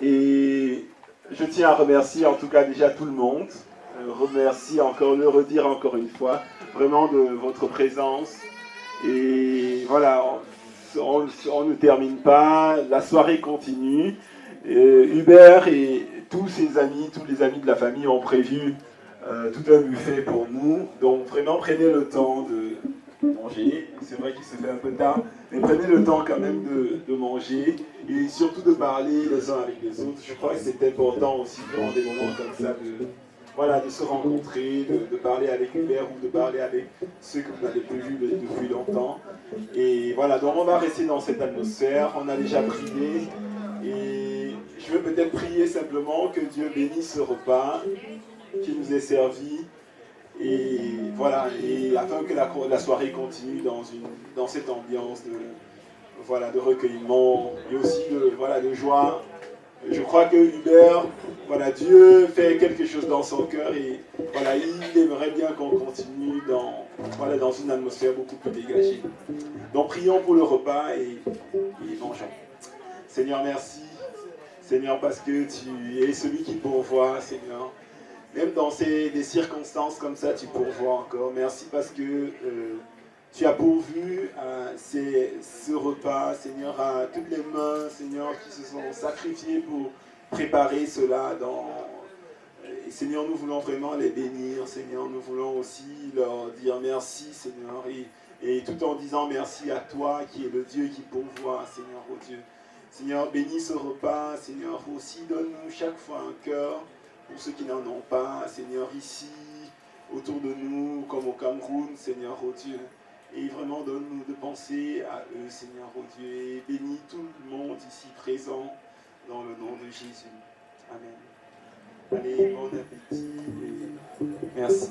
Et je tiens à remercier en tout cas déjà tout le monde. Remercier encore, le redire encore une fois, vraiment de votre présence. Et voilà, on ne termine pas, la soirée continue. Hubert et tous ses amis, tous les amis de la famille ont prévu tout un buffet pour nous. Donc vraiment prenez le temps de manger. C'est vrai qu'il se fait un peu tard, mais prenez le temps quand même de manger et surtout de parler les uns avec les autres. Je crois que c'est important aussi dans des moments comme ça de se rencontrer, de parler avec Hubert ou de parler avec ceux que vous n'avez plus vus depuis longtemps. Et voilà, donc on va rester dans cette atmosphère. On a déjà prié et je veux peut-être prier simplement que Dieu bénisse ce repas qui nous est servi. Et voilà, et afin que la soirée continue dans cette ambiance de recueillement et aussi de joie. Je crois que Hubert, Dieu fait quelque chose dans son cœur et il aimerait bien qu'on continue dans une atmosphère beaucoup plus dégagée. Donc prions pour le repas et mangeons. Seigneur, merci. Seigneur, parce que tu es celui qui pourvoit, Seigneur. Même dans des circonstances comme ça, tu pourvois encore. Merci parce que tu as pourvu ce repas, Seigneur, à toutes les mains, Seigneur, qui se sont sacrifiées pour préparer cela. Et Seigneur, nous voulons vraiment les bénir, Seigneur. Nous voulons aussi leur dire merci, Seigneur. Et tout en disant merci à toi, qui est le Dieu qui pourvoit, Seigneur, oh Dieu. Seigneur, bénis ce repas, Seigneur. Aussi, donne-nous chaque fois un cœur pour ceux qui n'en ont pas, Seigneur, ici, autour de nous, comme au Cameroun, Seigneur, oh Dieu. Et vraiment, donne-nous de penser à eux, Seigneur, oh Dieu. Et bénis tout le monde ici présent, dans le nom de Jésus. Amen. Allez, bon appétit et merci.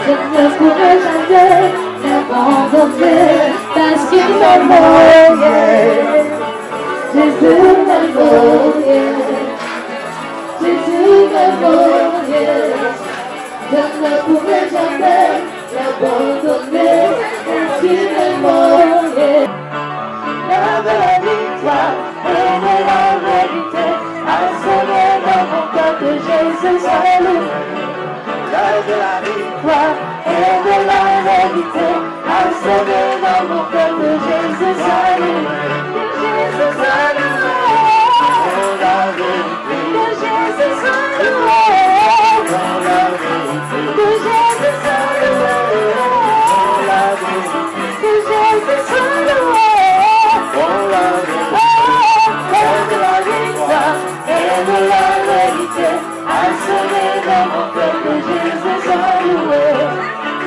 Je ne pourrai jamais l'abandonner parce qu'il m'a mouillé. Jésus m'a mouillé. Jésus m'a mouillé. Je ne pourrai jamais l'abandonner parce qu'il m'a mouillé. L'heure de la victoire et de la vérité a sonné dans mon cœur que Jésus soit loué. L'heure de la victoire et de la vérité a sonné dans mon cœur que Jésus soit loué. Que Jésus soit loué. Pour la vérité. Que Jésus soit loué. Pour la vérité. Que Jésus soit loué. Pour la vérité. Que Jésus soit loué. Pour la vérité. L'heure de la victoire et de la vérité a sonné dans mon cœur que Jésus soit loué.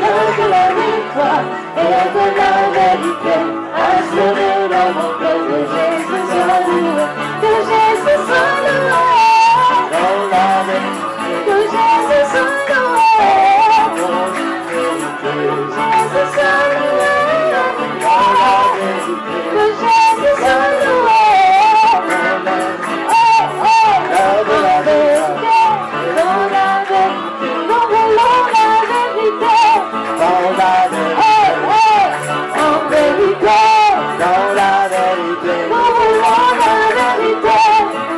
L'heure de la victoire et de la vérité a sonné dans mon cœur que Jésus soit loué. Que Jésus soit loué. Dans la vérité. Que Jésus soit loué. Que Jésus soit loué. Dans la vérité. Que Jésus soit loué. L'heure de la vérité. Dans la vérité. Nous voulons la vérité. Dans la vérité. En vérité. Dans la vérité. Nous voulons la vérité.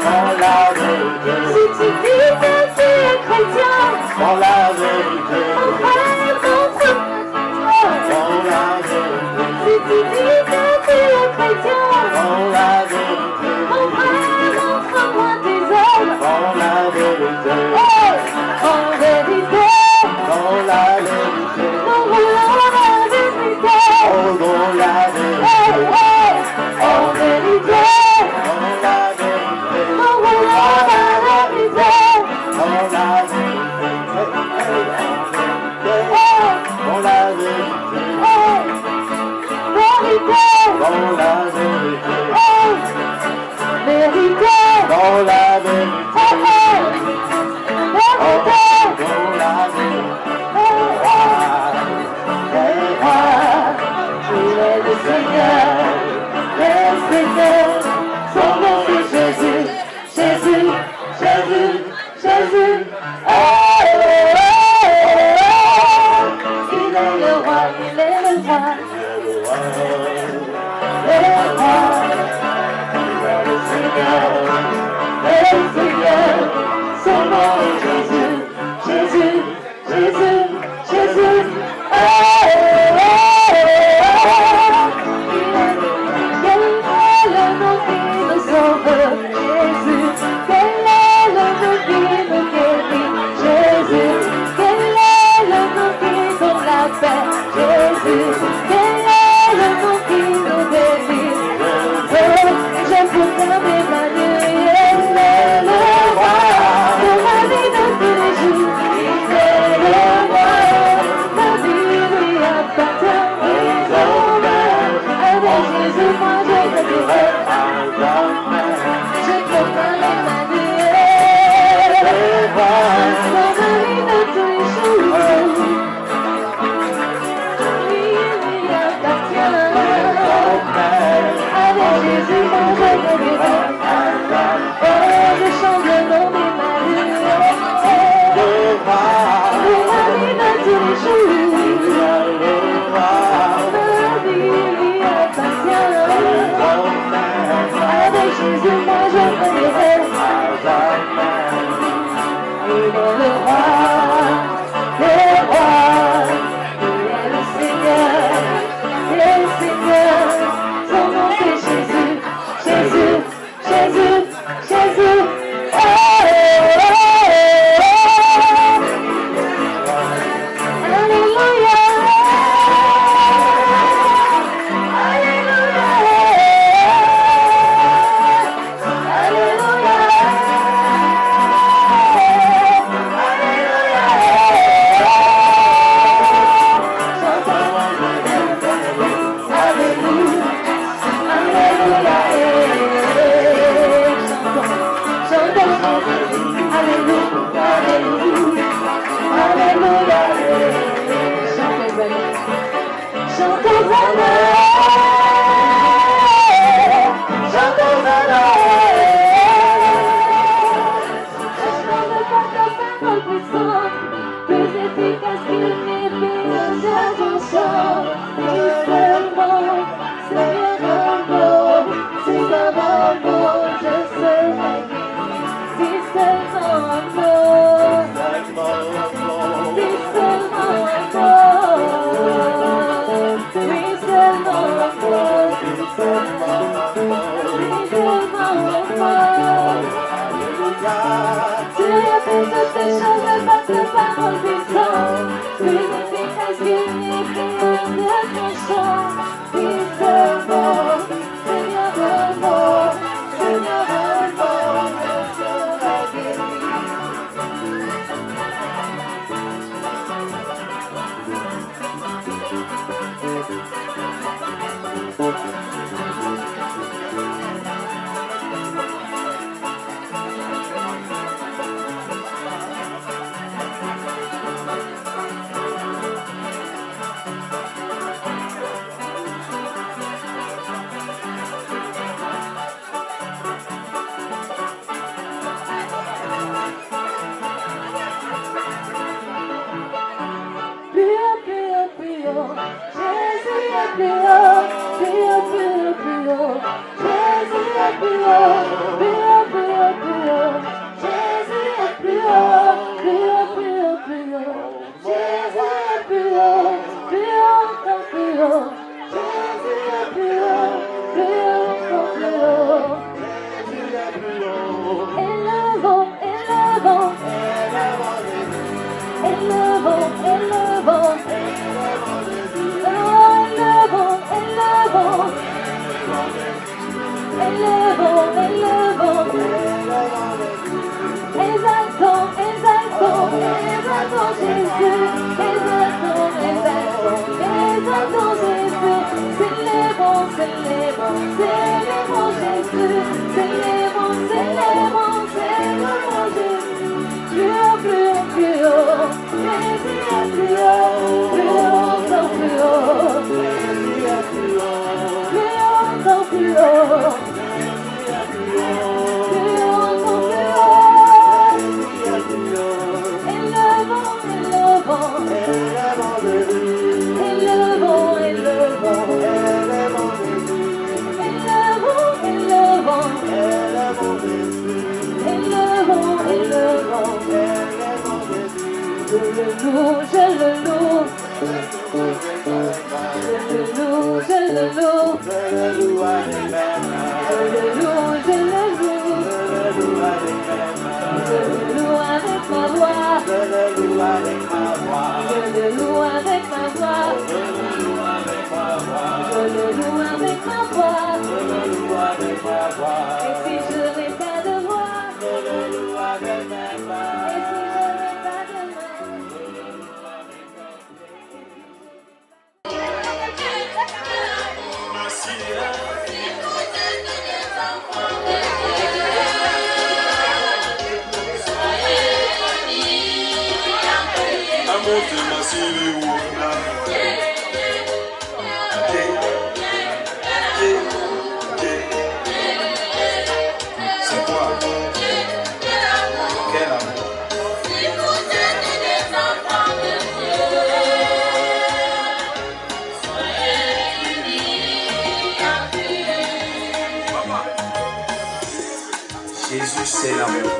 Dans la vérité. Si tu dis que tu es chrétien. Dans la vérité. Mon frère, mon frère. Dans la vérité. Si tu dis que tu es chrétien. Dans la vérité. Mon frère, montre-moi tes œuvres. Dans la vérité. En vérité. Dans la vérité. Nous voulons la vérité. Oh, dans la vérité. En vérité. Dans la vérité. Nous voulons la vérité. Dans la vérité. Dans la vérité. Vérité. Dans la vérité. Vérité. Dans la vérité. Vérité. Dans la vérité. Il est le Seigneur, son nom c'est Jésus, Jésus, Jésus, Jésus. Il est le roi, il est le roi, il est le roi, il est le Seigneur, son nom est Jésus, Jésus, Jésus, Jésus. J'aime pour ta Jésus, c'est l'amour.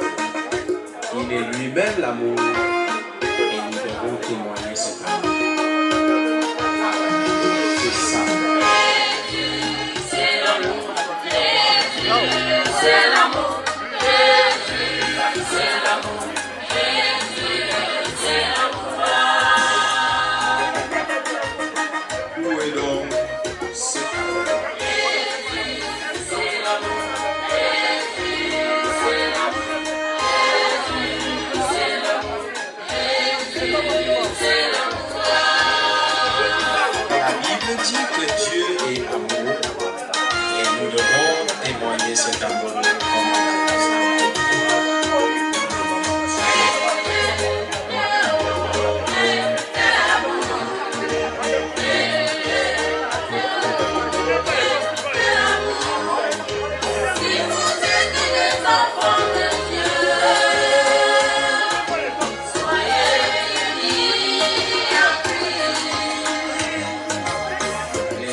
Il est lui-même l'amour et nous devons témoigner cet amour. C'est ça. Jésus, c'est l'amour. Jésus, c'est l'amour. Jésus, c'est l'amour. Jésus, c'est l'amour. Où est donc cet amour? Dit que Dieu est amour et nous devons témoigner cet amour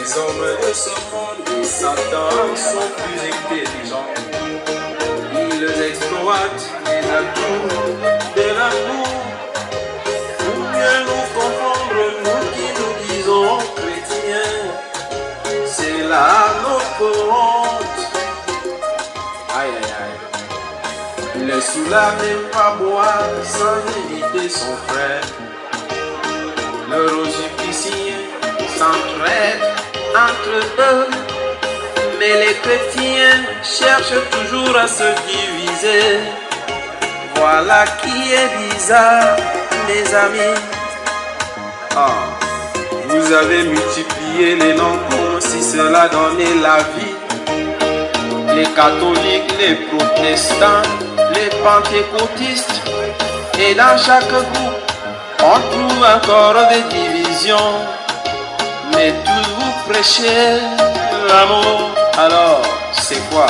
Les hommes de ce monde et Satan sont plus intelligents. Ils exploitent les atouts de l'amour pour mieux nous comprendre, nous qui nous disons chrétiens. C'est là notre honte. Aïe aïe aïe. Le soulard n'aime pas boire sans inviter son frère. Le rosicicien s'entraide entre eux. Mais les chrétiens cherchent toujours à se diviser. Voilà qui est bizarre, mes amis. Vous avez multiplié les noms comme si cela donnait la vie. Les catholiques, les protestants, les pentecôtistes. Et dans chaque groupe, on trouve encore des divisions. Mais tous vous prêchez l'amour. Alors, c'est quoi?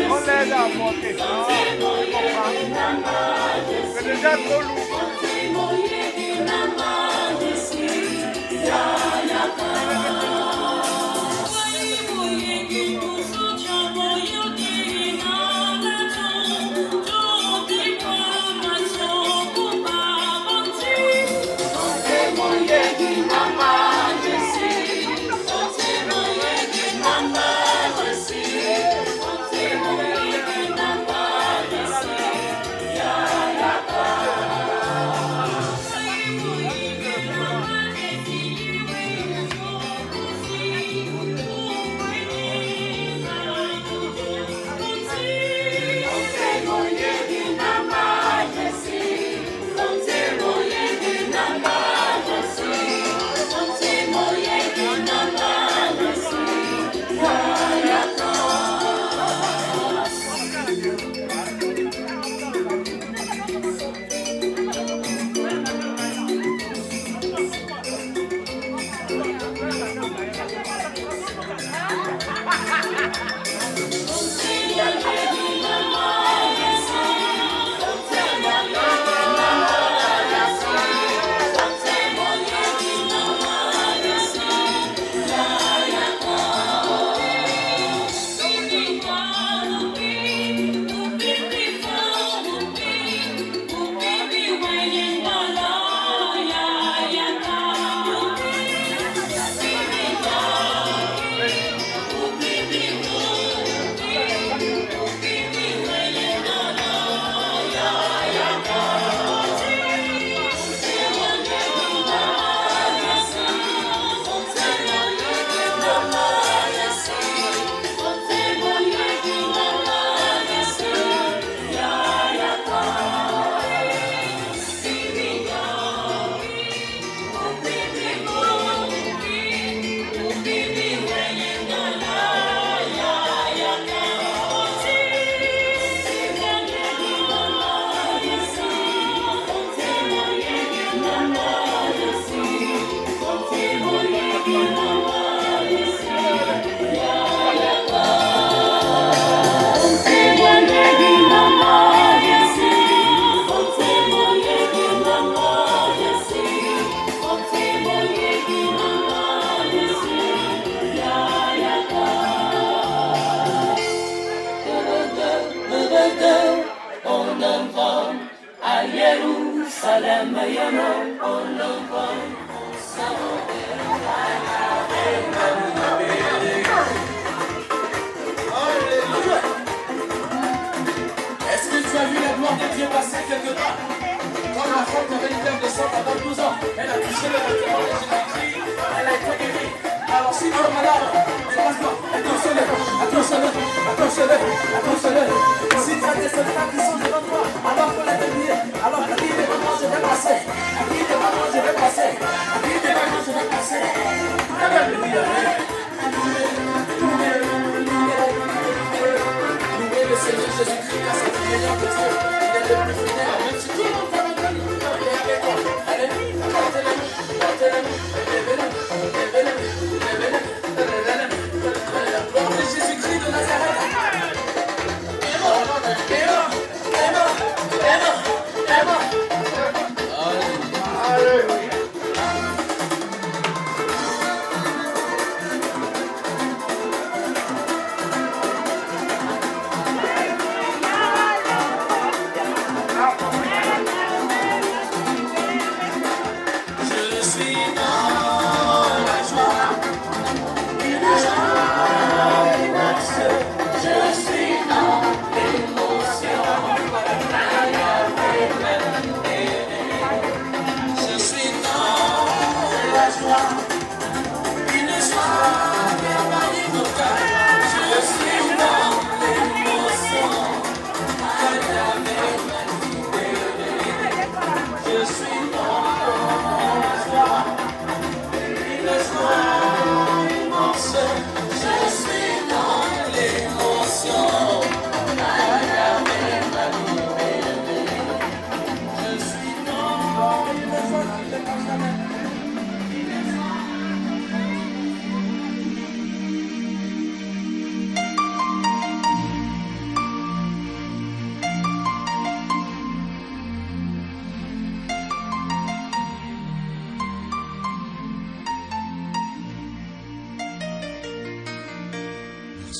On l'aide à monter. C'est déjà trop lourd. Est-ce que tu as vu la gloire de Dieu passer quelque part? Quand la femme avait une terre de sang pendant 12 ans, elle a touché le vêtement de Jésus-Christ, elle a été guérie. Alors si tu es malade, attention-le. Si tu as des soldats qui sont devant toi, alors faut les dévier. Alors à qui des moments je vais passer? À qui des moments je vais passer? À qui des moments je vais passer? Louez le Seigneur Jésus-Christ, car c'est le meilleur de Dieu. Il est le plus fidèle, même si tout le monde va avec lui. Il est avec toi. Allez, portez-le. La gloire de Jésus-Christ de Nazareth.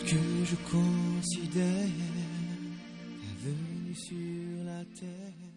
que je considère ta venue sur la terre.